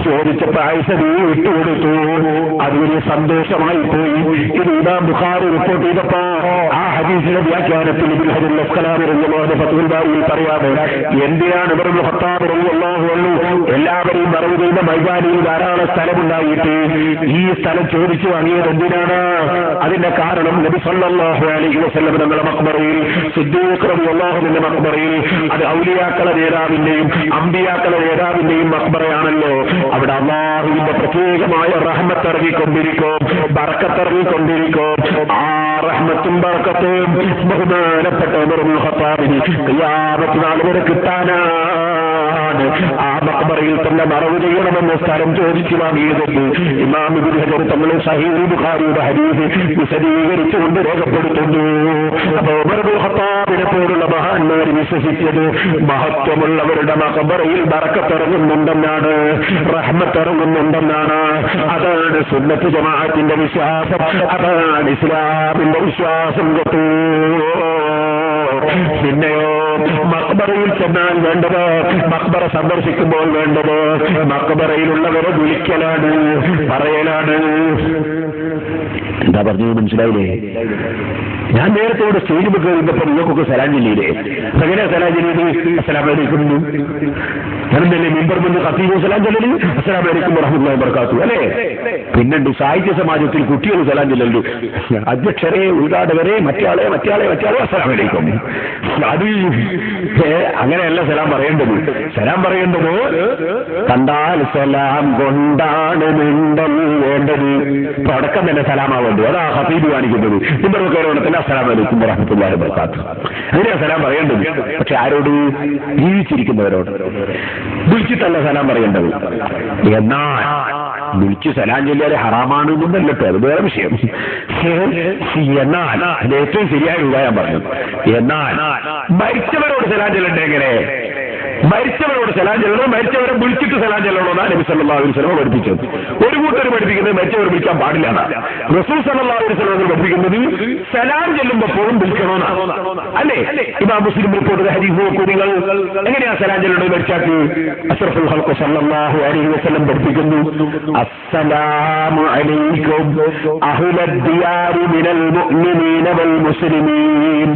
ചോദിച്ചപ്പോ ആയിഷ ബീവി വിട്ടുകൊടുത്തു. അത് വലിയ സന്തോഷമായി പോയി. ഇത് ഇമാം ബുഖാരി റിപ്പോർട്ട് ചെയ്തപ്പോ ആ ഹദീസിന്റെ വ്യാഖ്യാനത്തിൽ ഇബ്നു ഹജർ അസ്ഖലാനി റളിയല്ലാഹു ഫത്ഹുൽ ബാരിയിൽ പറയാതെ എന്തിനാണ് ഉമർ ഇബ്നുൽ ഖത്താബ് റളിയല്ലാഹു അൻഹു എല്ലാവരെയും മറവ് ചെയ്ത മൈതാനിയിൽ ധാരാളം സ്ഥലമുണ്ടായിട്ട് ഈ സ്ഥലം ചോദിച്ചു വാങ്ങിയത് എന്തിനാണ്? അതിന്റെ കാരണം നബി സല്ലല്ലാഹു അലൈഹി വസല്ലം തങ്ങളുടെ മഖ്ബറയിൽ, സിദ്ദീഖ് റളിയല്ലാഹു അൻഹുവിന്റെ മഖ്ബറയിൽ, അത് ഔലിയാക്കളെ നേതാവിന്റെയും അമ്പിയാക്കളെ നേതാവിന്റെയും മഖ്ബറയാണ്. സമയമാണല്ലോ. അവിടെ അല്ലാഹുവിന്റെ പ്രത്യേകമായ റഹ്മത്ത് ഇറങ്ങിക്കൊണ്ടിരിക്കും, ബർക്കത്ത് ഇറങ്ങിക്കൊണ്ടിരിക്കും. ആ റഹ്മത്തും ബർക്കത്തും ബഹുമാനപ്പെട്ട ഉമർ ഇബ്നുൽ ഖത്താബിന് ഖിയാമത്ത് നാൾ വരെ കിട്ടാനാണ് ആ മഖ്ബറയിൽ തന്നെ മറവ് ചെയ്യണമെന്ന് സ്ഥലം ചോദിച്ചു വാങ്ങിയതെന്ന് ഇമാം ഇബ്നു ഹജർ തങ്ങൾ സഹീഹുൽ ബുഖാരിയുടെ ഹദീസ് വിശദീകരിച്ചുകൊണ്ട് രേഖപ്പെടുത്തുന്നു. അപ്പോൾ ഉമർ ഇബ്നുൽ ഖത്താബിനെ പോലുള്ള മഹാന്മാർ വിശ്വസിച്ചത് മഹത്വമുള്ളവരുടെ മഖ്ബറയിൽ ബർക്കത്ത് ഇറങ്ങുന്നുണ്ടെന്നാണ്, റഹ്മത്ത് ഇറങ്ങുന്നുണ്ടെന്നാണ്. അതാണ് സുന്നത്ത് ജമാഅത്തിന്റെ വിശ്വാസം, അതാണ് ഇസ്ലാമിന്റെ വിശ്വാസം. കേട്ടു. പിന്നെയോ മഖ്ബറയിൽ ചെന്നാൽ വേണ്ടത്, മഖ്ബറ സന്ദർശിക്കുമ്പോൾ വേണ്ടത് മഖ്ബറയിലുള്ളവരെ വിളിക്കലാണ്, പറയലാണ്. എന്താ പറഞ്ഞത് മനസ്സിലായില്ലേ? ഞാൻ നേരത്തെ ഇവിടെ സ്റ്റേജ് ബുക്ക് കഴിഞ്ഞപ്പോൾ നിങ്ങൾക്കൊക്കെ സലാം ചൊല്ലിയില്ലേ? എങ്ങനെയാ സലാം ചൊല്ലിയത്? അസ്സലാമു അലൈക്കും. ഞാനെന്തല്ലേ മിമ്പർ മുന്നിൽ ഖത്തീബ് സലാം ചൊല്ലല് അസ്സലാമു അലൈക്കും വറഹ്മത്തുള്ളാഹി വബറകാതുഹു അല്ലേ? പിന്നെണ്ട് സാഹിത്യ സമാജത്തിൽ കുട്ടികൾ സലാം ചൊല്ലലുണ്ട്. അധ്യക്ഷരെ, ഉദ്ഘാടകരെ, മറ്റയാളെ അസ്സലാമു അലൈക്കും. അത് അങ്ങനെയല്ല സലാം പറയേണ്ടത്. സലാം പറയേണ്ടത് കണ്ടാൽ സലാം കൊണ്ടാണ് മിണ്ടൽ വേണ്ടത്. തുടക്കം തന്നെ സലാമാവേണ്ടത്. അതാ ഖത്തീബ് കാണിക്കുന്നത്. മിമ്പർക്കാരോടത്തിൽ അസ്സലാമു അലൈക്കും വറഹ്മത്തുള്ളാഹി വബറകാതുഹു അങ്ങനെയാ സലാം പറയേണ്ടത്. പക്ഷെ ആരോട്? ജീവിച്ചിരിക്കുന്നവരോട്. വിളിച്ചിട്ടല്ല സലാം പറയേണ്ടത്. എന്നാൽ വിളിച്ച് സലാം ചൊല്ലിയാൽ ഹറാമാണ് എന്നല്ലട്ടോ, അത് വേറെ വിഷയം. എന്നാൽ അത് ഏറ്റവും ശരിയായ ഉപായം പറഞ്ഞു. എന്നാൽ മരിച്ചവരോട് സലാം ചൊല്ലണ്ടേ? എങ്ങനെ മരിച്ചവരോട് സലാം ചൊല്ലണോ? മരിച്ചവരെ വിളിച്ചിട്ട് സലാം ചൊല്ലണോ? നബി സല്ലല്ലാഹു അലൈഹി വസല്ലം പഠിപ്പിച്ചത്. ഒരു കൂട്ടർ പഠിപ്പിക്കുന്നത് മരിച്ചവരെ വിളിക്കാൻ പാടില്ല. റസൂൽ സല്ലല്ലാഹു അലൈഹി വസല്ലം പഠിപ്പിക്കുന്നത് സലാം ചൊല്ലുമ്പോൾ പോലും വിളിക്കണമെന്നാണ്. അല്ലേ? ഇമാം മുസ്ലിം റിപ്പോർട്ട് ഹദീസ് നോക്കൂ നിങ്ങൾ. എങ്ങനെയാ സലാം ചൊല്ലേണ്ടത് മരിച്ചാക്ക്? അഷ്റഫുൽ ഖൽഖ് സല്ലല്ലാഹു അലൈഹി വസല്ലം പഠിപ്പിക്കുന്നു, അസ്സലാമു അലൈക്കും അഹ്ലദ് ദിയാരി മിനൽ മുഅ്മിനീന വൽ മുസ്ലിമീൻ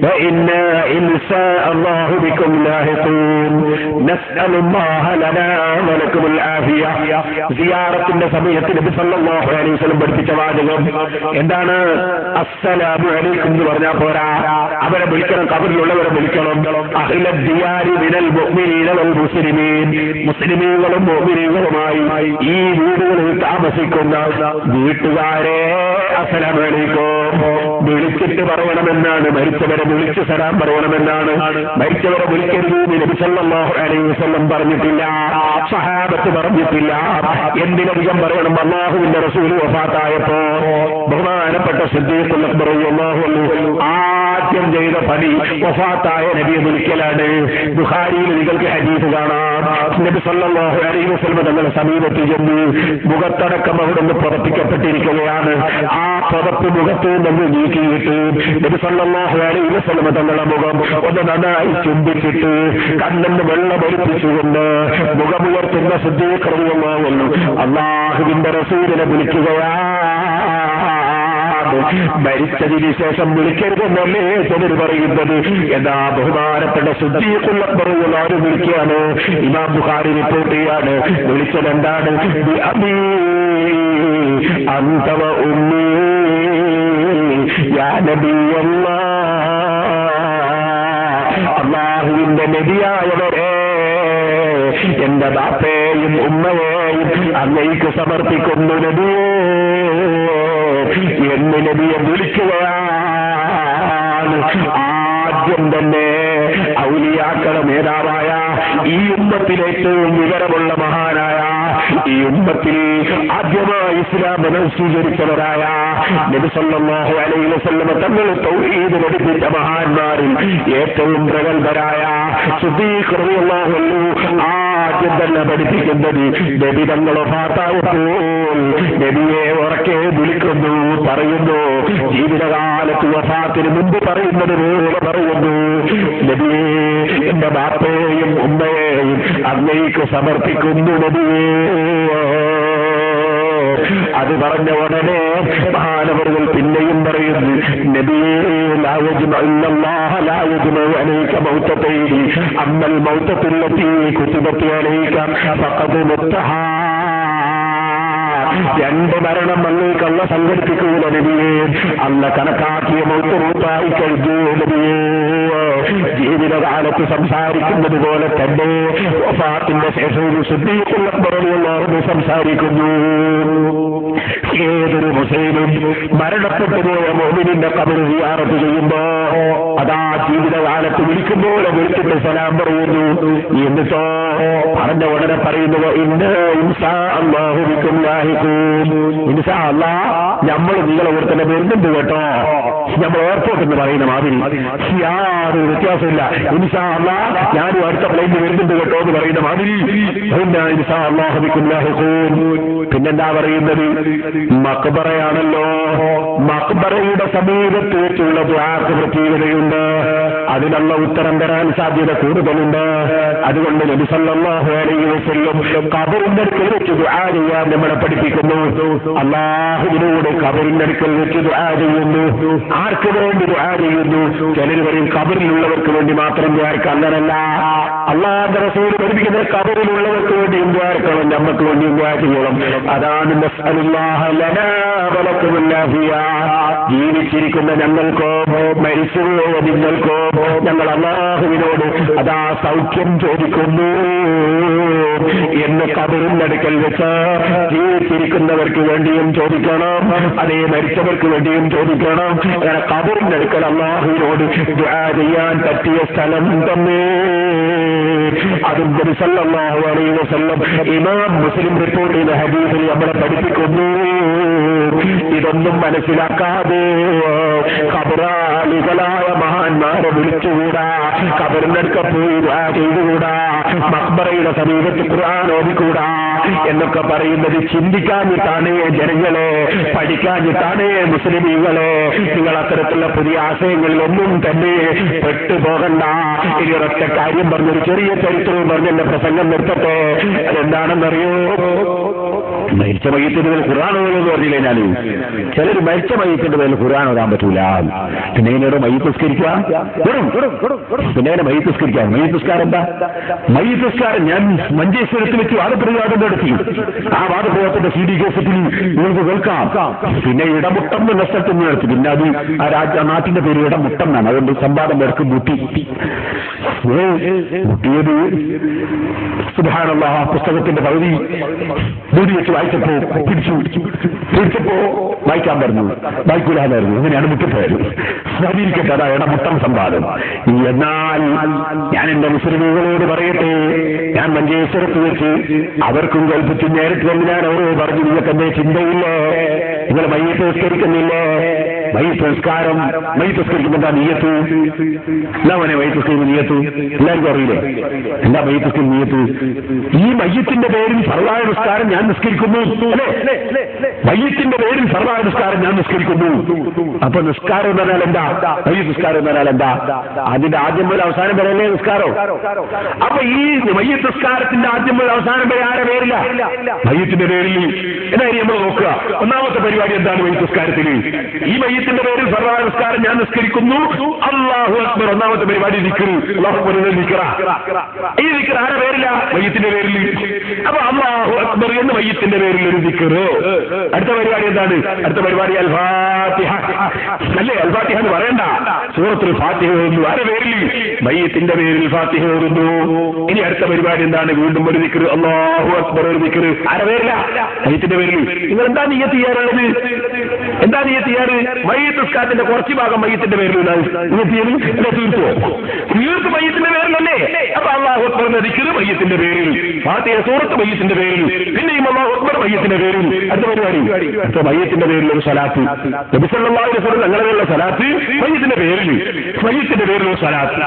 വഇന്നാ ഇൻസാ അല്ലാഹു ബിക്കും ലാഹിഖൂൻ നസ്അലുല്ലാഹ ലനാ വലക്കുമുൽ ആഫിയ. സിയാറത്തിന്റെ സമയത്ത് നബി സല്ലല്ലാഹു അലൈഹി വസല്ലം പഠിപ്പിച്ച വാചകം എന്താണ്? അസ്സലാമു അലൈക്കും എന്ന് പറഞ്ഞാൽ പോരാ, അവരെ വിളിക്കണം, ഖബറിലുള്ളവരെ വിളിക്കണം. അഹ്ലദ് ദിയാരി മിനൽ മുഅ്മിനീന വൽ മുസ്ലിമീൻ, മുസ്ലിമീങ്ങളും മുഅ്മിനീങ്ങളുമായി ഈ വീടുകളിൽ താമസിക്കുന്ന വീട്ടുകാരെ അസ്സലാമു അലൈക്കും വിളിച്ചിട്ട് പറയണമെന്നാണ്. മരിച്ചവരെ വിളിച്ച് സലാം പറയണമെന്നാണ്. മരിച്ചവരെ വിളിക്കരുത് നബി സല്ലല്ലാഹു അലൈഹി വസല്ലം പറഞ്ഞിട്ടില്ല, സ്വഹാബത്ത് പറഞ്ഞിട്ടില്ല. എന്തിനധികം പറയണം? അല്ലാഹുവിന്റെ റസൂൽ വഫാത്തായപ്പോ ബഹുമാനപ്പെട്ട സിദ്ദീഖുൽ അക്ബർ റളിയല്ലാഹു അൻഹു ആദ്യം ചെയ്ത പണി വഫാത്തായ നബിയെ വിളിക്കലാണ്. ബുഖാരിയിൽ നിങ്ങൾക്ക് ഹദീസ് കാണാം. നബി സല്ലല്ലാഹു അലൈഹി വസല്ലം തങ്ങളുടെ സമീപത്ത് ചെന്ന് മുഖത്തടക്കം അവിടെ നിന്ന് പുറപ്പിക്കപ്പെട്ടിരിക്കുകയാണ്. ആ പുറപ്പ് മുഖത്ത് നിന്ന് നീക്കിയിട്ട് നബി സല്ലല്ലാഹു അലൈഹി വസല്ലം തങ്ങളുടെ മുഖം ഒന്ന് നന്നായി ചുംബിച്ചിട്ട് കണ്ണിന് വെള്ളമൊലിപ്പിച്ചുകൊണ്ട് മുഖമുയർത്തുന്ന സിദ്ദീഖ് റളിയല്ലാഹു അൻഹു അല്ലാഹുവിന്റെ റസൂലിനെ വിളിക്കുകയാണ്. മരിച്ചതിന് ശേഷം വിളിക്കരുതെന്നല്ലേ ചിലർ പറയുന്നത്. എന്നാ ബഹുമാനപ്പെട്ട സിദ്ദീഖുൽ അക്ബർ റളിയല്ലാഹു വിളിക്കുകയാണ്. ഇമാം ബുഖാരി റിപ്പോർട്ട് ചെയ്യാണ്. വിളിച്ചത് എന്താണ്? അൻത വ ഉമ്മീ യാ നബിയല്ലാഹ്, അല്ലാഹുവിന്റെ നബിയായവരെ, എന്റെ ബാപ്പയെയും ഉമ്മയെയും അങ്ങേക്ക് സമർപ്പിക്കുന്നു നബിയേ എന്ന് നബിയെ വിളിക്കുകയാണ്. ആദ്യം തന്നെ ഔലിയാക്കളുടെ നേതാവായ ഈ ഉമ്മത്തിലേറ്റവും വിവരമുള്ള മഹാനായ, ഈ ഉമ്മത്തിൽ ആദ്യമായി ഇസ്ലാമിനെ സ്വീകരിച്ചവരായ നബി സല്ലല്ലാഹു അലൈഹി വസല്ലം തങ്ങൾ തൗഹീദ് പഠിപ്പിച്ച മഹാന്മാരിൽ ഏറ്റവും പ്രഗത്ഭരായ സിദ്ദീഖ് റളിയല്ലാഹു അൻഹു ആദ്യം തന്നെ പഠിപ്പിക്കുന്നത് നബി തങ്ങൾ വഫാത്തായപ്പോൾ നബിയെ ഉറക്കെ വിളിക്കുന്നു, പറയുന്നു. ജീവിതകാലത്ത് വഫാത്തിന് മുമ്പ് പറയുന്നത് പോലെ പറയുന്നു, നബിയെ എന്റെ ബാപ്പയെയും ഉമ്മയെയും അങ്ങേക്ക് സമർപ്പിക്കുന്നു നബിയേ. അത് പറഞ്ഞ ഉടനെ മഹാനവറുകൾ പിന്നെയും പറയുന്നു, നബിയേ ലാ യജ്മഉ ഇല്ലല്ലാഹ ലാ യജ്മഉ അലൈക മൗതതൈനി അമ്മൽ മൗതത്തുല്ലതി കുതിബത് അലൈക ഫഖദ് മുത്തഹാ. രണ്ട് മരണം അങ്ങേക്ക് അള്ള സംഘടിപ്പിക്കൂല നബിയേ. അള്ള കണക്കാക്കിയ മൗത്തായി കഴിഞ്ഞു നബിയേ. ജീവിതകാലത്ത് സംസാരിക്കുന്നത് പോലെ തന്നെ വഫാത്തിന്റെ ശേഷവും സിദ്ദീഖുൽ അക്ബർ റളിയല്ലാഹു സംസാരിക്കുന്നു. ഏതൊരു മുസ്ലിമും മരണപ്പെട്ടു പോയ മുഅ്മിനിന്റെ ഖബർ സിയാറത്ത് ചെയ്യുമ്പോ അതാ ജീവിതകാലത്ത് വിളിക്കുമ്പോൾ വിളിച്ചിട്ട് സലാം പറയുന്നു. എന്നിട്ടോ പറഞ്ഞ ഉടനെ പറയുന്നത് ഇൻഷാ അല്ലാഹു ബിക്കും ലാഹിഖൂൻ. ഇൻഷാ അല്ലാഹ് നമ്മൾ നിങ്ങളെ കൂടെ തന്നെ വരുന്നുണ്ട് കേട്ടോ. നമ്മൾ എയർപോർട്ട് എന്ന് പറയുന്ന മാതിരി യാതൊരു വ്യത്യാസമില്ല. ഇൻഷാ അല്ലാഹ് ഞാനും അടുത്ത പ്ലെയിനിൽ വരുന്നുണ്ട് കേട്ടോ എന്ന് പറയുന്ന മാതിരി ഇൻഷാ അല്ലാഹു ബിക്കും ലാഹിഖൂൻ. പിന്നെന്താ പറയുന്നത്? മഖ്ബറയാണല്ലോ. മഖ്ബറയുടെ സമീപത്ത് വെച്ചുള്ള ദുആക്ക് പ്രത്യേകതയുണ്ട്. അതിനുള്ള ഉത്തരം തരാൻ സാധ്യത കൂടുതലുണ്ട്. അതുകൊണ്ട് നബി സല്ലല്ലാഹു അലൈഹി വസല്ലം ഖബറിന്റെ അടുക്കൽ വെച്ച് ദുആ ചെയ്യാൻ നമ്മളെ പഠിപ്പിക്കുന്നു. അല്ലാഹുവിനോട് ഖബറിന്റെ അടുക്കൽ വെച്ച് ദുആ ചെയ്യുന്നു. ആർക്ക് വേണ്ടി ദുആ ചെയ്യുന്നു? ചിലർ പറയും ഖബറിലുള്ളവർക്ക് വേണ്ടി മാത്രം ദുആക്ക്. അങ്ങനല്ല. അല്ലാഹുവിന്റെ റസൂൽ പഠിപ്പിക്കുന്നത് ഖബറിലുള്ളവർക്ക് വേണ്ടിയും ദുആക്കണം, നമുക്ക് വേണ്ടിയും ദുആ ചെയ്യണം. അതാണ് നസ്അലുല്ലാഹ ലനാ വലക്കും അല്ലാഹിയ. ജീവിച്ചിരിക്കുന്ന ഞങ്ങൾക്കോ മരിച്ചുപോയ നിങ്ങൾക്കോ ഞങ്ങൾ അല്ലാഹുവിനോട് അതാ സൗഖ്യം ചോദിക്കുന്നു എന്ന് ഖബറിന്റെ അടുക്കൽ വെച്ച് ജീവിച്ചിരിക്കുന്നവർക്ക് വേണ്ടിയും ചോദിക്കണം, അതേ മരിച്ചവർക്ക് വേണ്ടിയും ചോദിക്കണം. അങ്ങനെ ഖബറിന്റെ അടുക്കൽ അല്ലാഹുവിനോട് ദുആ ചെയ്യാൻ പറ്റിയ സ്ഥലം തന്നെ. അതും നബി സല്ലല്ലാഹു അലൈഹി വസല്ലം ഇമാം മുസ്ലിം റിപ്പോർട്ട് ചെയ്ത ഹദീസിൽ നമ്മളെ പഠിപ്പിക്കുന്നു. ഇതൊന്നും മനസ്സിലാക്കാതെ ഖബറാളികളായ മഹാന്മാരെ വിളിച്ചുകൂടാ, ഖബറിനടുക്ക പോയി ദുആ ചെയ്തുകൂടാ, മഖ്ബറയുടെ സമീപത്ത് ഖുർആൻ ഓതിക്കൂടാ എന്നൊക്കെ പറയുന്നത് ചിന്തിക്കാഞ്ഞിട്ടാണ് ജനങ്ങളെ, പഠിക്കാഞ്ഞിട്ടാണ് മുസ്ലിമീങ്ങളെ. നിങ്ങൾ അത്തരത്തിലുള്ള പുതിയ ആശയങ്ങളിലൊന്നും തന്നെ പെട്ടുപോകണ്ട. ഇനി ഒരൊറ്റ കാര്യം പറഞ്ഞൊരു ചെറിയ ചരിത്രവും പറഞ്ഞ് എന്റെ പ്രസംഗം നിർത്തട്ടെ. അതെന്താണെന്നറിയോ? മരിച്ച മയ്യത്തിന്റെ മേൽ ഖുർആൻ ഓതുമെന്ന് പറഞ്ഞില്ലേ ഞാൻ? ചിലർ മരിച്ച മയ്യത്തിന്റെ മേൽ ഖുർആൻ ഓതാൻ പറ്റൂല. പിന്നെ എന്നോട് മയ്യത്ത് നിസ്കരിക്കാം, പിന്നെ മയ്യത്ത് നിസ്കരിക്കാം. മയ്യത്ത് നിസ്കാരം എന്താ? മയ്യത്ത് നിസ്കാരം ഞാൻ മഞ്ചേശ്വരത്ത് വെച്ച് വാദപ്രതിവാദം നടത്തി. ആ വാദപ്രതിവാദത്തിന്റെ CD കേസറ്റിൽ നിങ്ങൾക്ക് കേൾക്കാം. പിന്നെ ഇടമുട്ടം എന്ന സ്ഥലത്ത് നിന്ന് നടത്തി. പിന്നെ അത് ആ നാട്ടിന്റെ പേര് ഇടമുട്ടം എന്നാണ്. അതുകൊണ്ട് സംവാദം പേർക്ക് മുട്ടി മുട്ടിയത് സുബ്ഹാനല്ലാഹ്. പുസ്തകത്തിന്റെ പകുതി മൂടി വെച്ച് വായിച്ചപ്പോ പിടിച്ചപ്പോ വായിക്കാൻ പറഞ്ഞു, വായിക്കൂലാതായിരുന്നു. അങ്ങനെയാണ് മുട്ടിപ്പോയത്. സ്വാധീനിക്കട്ടെ. അതാ ഇടമുട്ടം സംവാദം. എന്നാൽ ഞാൻ എന്റെ മുസ്ലിമുകളോട് പറയട്ടെ, ഞാൻ മഞ്ചേശ്വരത്ത് വെച്ച് അവർക്കും കേൾപ്പിച്ച് നേരിട്ട് വന്ന് ഞാൻ അവരോട് പറഞ്ഞു, നിങ്ങൾക്ക് എന്റെ ചിന്തയില്ലേ? നിങ്ങൾ മയ്യത്ത് നിസ്കരിക്കുന്നില്ലേ? മയ്യത്ത് നിസ്കാരം, മയ്യത്ത് നിസ്കരിക്കുമ്പോൾ എന്താ നിയ്യത്ത്? എന്താ മോനെ മയ്യത്ത് നിസ്കരിക്കുന്ന നിയ്യത്ത്? എല്ലാവർക്കും അറിയില്ലേ എന്താ മയ്യത്ത് നിസ്കരിക്കുന്ന നിയ്യത്ത്? ഈ മയ്യത്തിന്റെ പേരിൽ ഫർളായ നിസ്കാരം ഞാൻ നിസ്കരിക്കുന്നു അല്ലേ? മയ്യത്തിന്റെ പേരിൽ ഫർളായ നിസ്കാരം ഞാൻ നിസ്കരിക്കുന്നു. അപ്പൊ നിസ്കാരം എന്ന് പറഞ്ഞാൽ എന്താ? മയ്യത്ത് നിസ്കാരം എന്ന് പറഞ്ഞാൽ എന്താ? അതിന്റെ ആദ്യം മുതൽ അവസാനം വരെ അല്ലേ നിസ്കാരം? അപ്പൊ ഈ മയ്യത്ത് നിസ്കാരത്തിന്റെ ആദ്യം മുതൽ അവസാനം വരെ ആരെ പേരില്ല? മയ്യത്തിന്റെ പേരിൽ. എന്നായി നമ്മൾ നോക്കുക. ഒന്നാമത്തെ പരിപാടി എന്താണ് മയ്യത്ത് നിസ്കാരത്തിൽ? ഈ മയ്യത്തിന്റെ പേരിൽ ഫർളായ നിസ്കാരം ഞാൻ നിസ്കരിക്കുന്നു, അല്ലാഹു അക്ബർ. ഒന്നാമത്തെ പരിപാടി ദിക്ർ. അല്ലാഹു അക്ബർ ദിക്റ. ഈ ദിക്ർ ആരെ പേരില്ല? മയ്യത്തിന്റെ പേരിൽ. അപ്പൊ അല്ലാഹു അക്ബർ എന്ന് മയ്യത്തിന്റെ പേരിൽ ഒരു ദിക്ർ. അടുത്ത പരിപാടി എന്താണ്? അടുത്ത പരിപാടി അൽ ഫാത്തിഹ അല്ലേ? അൽ ഫാത്തിഹ എന്ന് പറയണ്ട, സൂറത്തുൽ ഫാത്തിഹ ഓതുന്നു. ആരെ പേരിൽ? മയ്യത്തിന്റെ പേരിൽ ഫാത്തിഹ ഓതുന്നു. ഇനി അടുത്ത പരിപാടി എന്താണ്? വീണ്ടും ഒരു ദിക്ർ, അല്ലാഹു അക്ബർ ഒരു ദിക്ർ. ആരെ പേരില്ല? മയ്യത്തിന്റെ പേരിൽ. നിങ്ങൾ എന്താ നിയ്യത്ത് ചെയ്യാറുള്ളത്? എന്താ നിയ്യത്ത് ചെയ്യാറ്? മയ്യത്ത് നിസ്കാരത്തിന്റെ കുറച്ച് ഭാഗം മയ്യത്തിന്റെ പേരിൽ തീർത്ത് മയ്യത്തിന്റെ പേരിലല്ലേ? അപ്പൊ അല്ലാഹു അക്ബർ എന്ന ദിക്ർ മയ്യത്തിന്റെ പേരിൽ, ഫാത്തിഹ സൂറത്ത് മയ്യത്തിന്റെ പേരിൽ, പിന്നെയും അല്ലാഹു അക്ബർ മയ്യത്തിന്റെ പേരിൽ. അടുത്ത പരിപാടി അടുത്ത മയ്യത്തിന്റെ പേരിൽ ഒരു സ്വലാത്ത്. നബി സല്ലല്ലാഹു അലൈഹി വസല്ലം ഞങ്ങളുള്ള സ്വലാത്ത് മയ്യത്തിന്റെ പേരിൽ, മയ്യത്തിന്റെ പേരിൽ ഒരു സ്വലാത്ത്.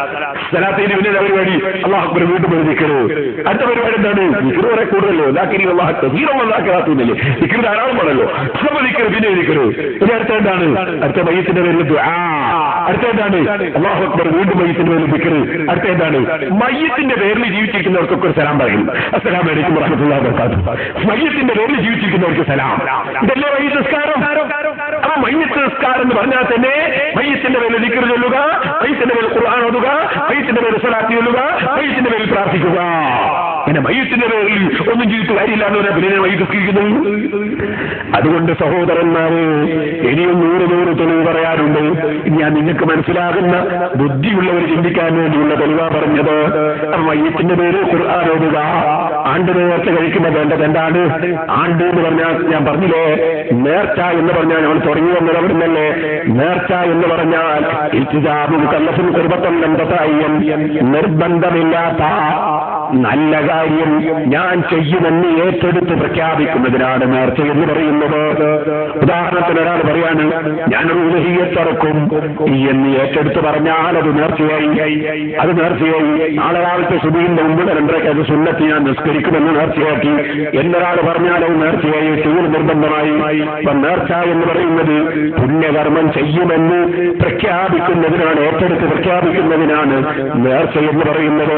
സ്വലാത്തിന്റെ പിന്നെ പരിപാടി അല്ലാഹു അക്ബർ വീണ്ടും ഒരു ദിക്ർ. അടുത്ത പരിപാടി എന്താണ്? ദിക്ർ കുറെ കൂടുതലല്ലോ. ദിക്ർ ധാരാളമാണല്ലോ. അപ്പൊ ദിക്ർ പിന്നെ ദിക്ർ. ഇനി അടുത്ത എന്താണ്? അടുത്ത മയ്യത്തിന്റെ പേരിൽ ദുആ. അടുത്ത എന്താണ്? അല്ലാഹു അക്ബർ വീണ്ടും മയ്യത്തിന്റെ പേരിൽ ദിക്ർ. അടുത്ത എന്താണ്? മയ്യത്തിന്റെ പേരിൽ ജീവിച്ചിരിക്കുന്നവർക്കൊക്കെ ഒരു സലാം പറയും. അസ്സലാമു അലൈക്കും വറഹ്മത്തുള്ളാഹി വബറകാതുഹു. മയ്യത്തിന്റെ പേരിൽ ജീവിച്ചിരിക്കുന്നവർക്ക് സലാം. ഇതല്ലേ മയ്യത്ത് നിസ്കാരം? അപ്പൊ മയ്യത്ത് നിസ്കാരം എന്ന് പറഞ്ഞാൽ തന്നെ മയ്യത്തിന്റെ പേരിൽ ദിക്ർ ചൊല്ലുക, മയ്യത്തിന്റെ പേരിൽ ഖുർആൻ ഓതുക, മയ്യത്തിന്റെ പേരിൽ സ്വലാത്ത് ചൊല്ലുക, മയ്യത്തിന്റെ പേരിൽ പ്രാർത്ഥിക്കുക. പിന്നെ മയ്യത്തിന്റെ പേരിൽ ഒന്നും ചെയ്തിട്ട് കാര്യമില്ല എന്ന് പറഞ്ഞാൽ പിന്നെ മയ്യത്ത് നിസ്കരിക്കുന്നു. അതുകൊണ്ട് സഹോദരന്മാരെ, ഇനിയും 100 തെളിവ് പറയാനുണ്ട്. ഞാൻ നിങ്ങൾക്ക് മനസ്സിലാകുന്ന ബുദ്ധിയുള്ളവർ ചിന്തിക്കാൻ വേണ്ടിയുള്ള തെളിവാ പറഞ്ഞത്. മയ്യത്തിന്റെ പേര് ഖുർആൻ ഓതുക. ആണ്ട് നേർച്ച കഴിക്കുന്നത് വേണ്ടത് എന്താണ്? ആണ്ട് എന്ന് പറഞ്ഞാൽ ഞാൻ പറഞ്ഞില്ലേ, നേർച്ച എന്ന് പറഞ്ഞാൽ നമ്മൾ തുടങ്ങി വന്നത് അവിടുന്നല്ലേ. നേർച്ച എന്ന് പറഞ്ഞാൽ ഇൽത്തിസാമും കല്ലഫും കുർബത്തം നന്തതായും, നിർബന്ധമില്ലാത്ത നല്ല കാര്യം ഞാൻ ചെയ്യുമെന്ന് ഏറ്റെടുത്ത് പ്രഖ്യാപിക്കുന്നതിനാണ് നേർച്ച എന്ന് പറയുന്നത്. ഉദാഹരണത്തിന് ഒരാൾ പറയാണ് ഞാനൊരു ഉലഹിയത്തിറക്കും എന്ന് ഏറ്റെടുത്ത് പറഞ്ഞാൽ അത് നേർച്ചയായി. അത് നേർച്ചയായി. നാളെ കാലത്തെ സുബീന്റെ മുമ്പ് 2:30 അത് സുന്നത്ത് ഞാൻ നിസ്കരിക്കുമെന്ന് നേർച്ചയാക്കി എന്നൊരാൾ പറഞ്ഞാൽ അത് നേർച്ചയായി, തീർ നിർബന്ധമായി. അപ്പൊ നേർച്ച എന്ന് പറയുന്നത് പുണ്യകർമ്മം ചെയ്യുമെന്ന് പ്രഖ്യാപിക്കുന്നതിനാണ്, ഏറ്റെടുത്ത് പ്രഖ്യാപിക്കുന്നതിനാണ് നേർച്ച എന്ന് പറയുന്നത്.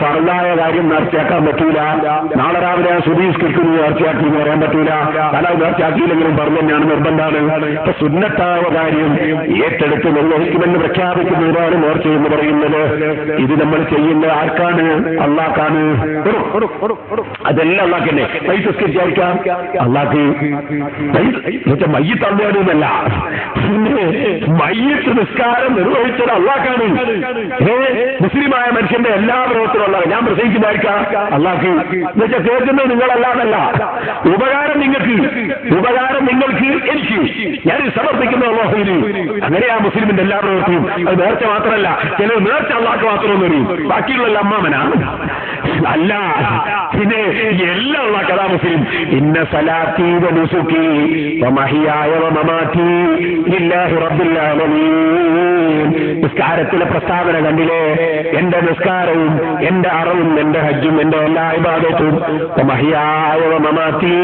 ഫർളായ കാര്യം നേർച്ചയാക്കാൻ പറ്റൂല. നാളെ രാവിലെ സുബീസ്കരിക്കുന്നു നേർച്ചയാക്കി എന്ന് പറയാൻ പറ്റൂല. പല നേർച്ചയാക്കിയില്ലെങ്കിലും പറഞ്ഞാണ് നിർബന്ധമാണ്. അപ്പൊ സുന്നത്തായ കാര്യം ഏറ്റെടുത്ത് നിർവഹിക്കുമെന്ന് പ്രഖ്യാപിക്കുന്നതിനാണ് നേർച്ച എന്ന് പറയുന്നത്. ഇത് നമ്മൾ ചെയ്യുന്ന ആർക്കാണ്? അള്ളാഹ്ക്കാണ്. അതെല്ലാം അള്ളാഹ്ക്കന്നെ. മയ്യിസ്കരിക്കാം അള്ളാഹ്ക്ക്. മയ്യിത്ത് അള്ളാഹുവിനല്ല, മയ്യിത്ത് നിസ്കാരം നിർവഹിച്ചത് അള്ളാഹ്ക്കാണ്. മുസ്ലിമായ മനുഷ്യന്റെ എല്ലാ പ്രവർത്തനവും അള്ളാഹ്. ഞാൻ പ്രസംഗിക്കുന്നതായിരിക്കാം അള്ളാഹ്ക്ക്. എന്നുവെച്ചാൽ കേൾക്കുന്നത് നിങ്ങളല്ലാന്നല്ല. ഉപകാരം നിങ്ങൾക്ക്, ഉപകാരം നിങ്ങൾക്ക്, എനിക്ക്, ഞാൻ സമർപ്പിക്കുന്ന അള്ളാഹുവിന്. അങ്ങനെയാ മുസ്ലിമിന്റെ എല്ലാ പ്രവൃത്തിയും. അത് നേർച്ച മാത്രമല്ല. ചില നേർച്ച അള്ളാഹ്ക്ക് മാത്രമെന്ന് പറയും, ബാക്കിയുള്ള അമ്മാമനാ അല്ല. പിന്നെ എല്ലാം ഉള്ള കഥാ മുസ്ലിം. ഇന്ന സലാത്തി വ നുസുകി വ മഹിയായ വ മമാതി ലില്ലാഹി റബ്ബിൽ ആലമീൻ. നിസ്കാരത്തിലെ പ്രസ്താവന കണ്ടില്ലേ? എന്റെ നിസ്കാരവും എന്റെ അറവും എന്റെ ഹജ്ജും എന്റെ എല്ലാ ഇബാദത്തും വ മഹിയായ വ മമാതി,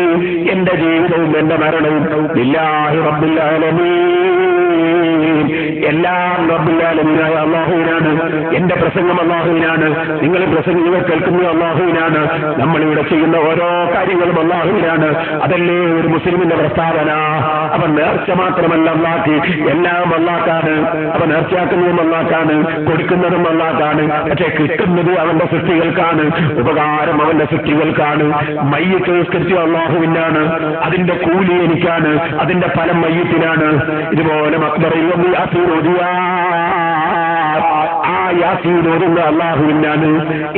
എന്റെ ജീവിതവും എന്റെ മരണവും ലില്ലാഹി റബ്ബിൽ ആലമീൻ, എല്ലാം റബ്ബുൽ ആലമീനായ അല്ലാഹുവിനാണ്. എന്റെ പ്രസംഗം അല്ലാഹുവിനാണ്, നിങ്ങൾ പ്രസംഗങ്ങൾ കേൾക്കുന്നത് അല്ലാഹുവിനാണ്, നമ്മളിവിടെ ചെയ്യുന്ന ഓരോ കാര്യങ്ങളും അല്ലാഹുവിനാണ്. അതല്ലേ ഒരു മുസ്ലിമിന്റെ പ്രസ്താവന. അപ്പൊ നേർച്ച മാത്രമല്ല അല്ലാഹ്, എല്ലാം അല്ലാഹ്ക്കാണ്. അപ്പൊ നേർച്ചയാക്കുന്നതും അല്ലാഹ്ക്കാണ്, കൊടുക്കുന്നതും അല്ലാഹ്ക്കാണ്. പക്ഷെ കിട്ടുന്നത് അവന്റെ സൃഷ്ടികൾക്കാണ്, ഉപകാരം അവന്റെ സൃഷ്ടികൾക്കാണ്. മയ്യിത്ത് നിസ്കരിച്ചത് അല്ലാഹുവിനാണ്, അതിന്റെ കൂലി എനിക്കാണ്, അതിന്റെ ഫലം മയ്യിത്തിനാണ്. ഇതുപോലെ മക്ബറയിൽ വന്ന് യാസീൻ ഓതിയാ, ആ യാസീൻ ഓതുന്ന അല്ലാഹുവിനാണ്.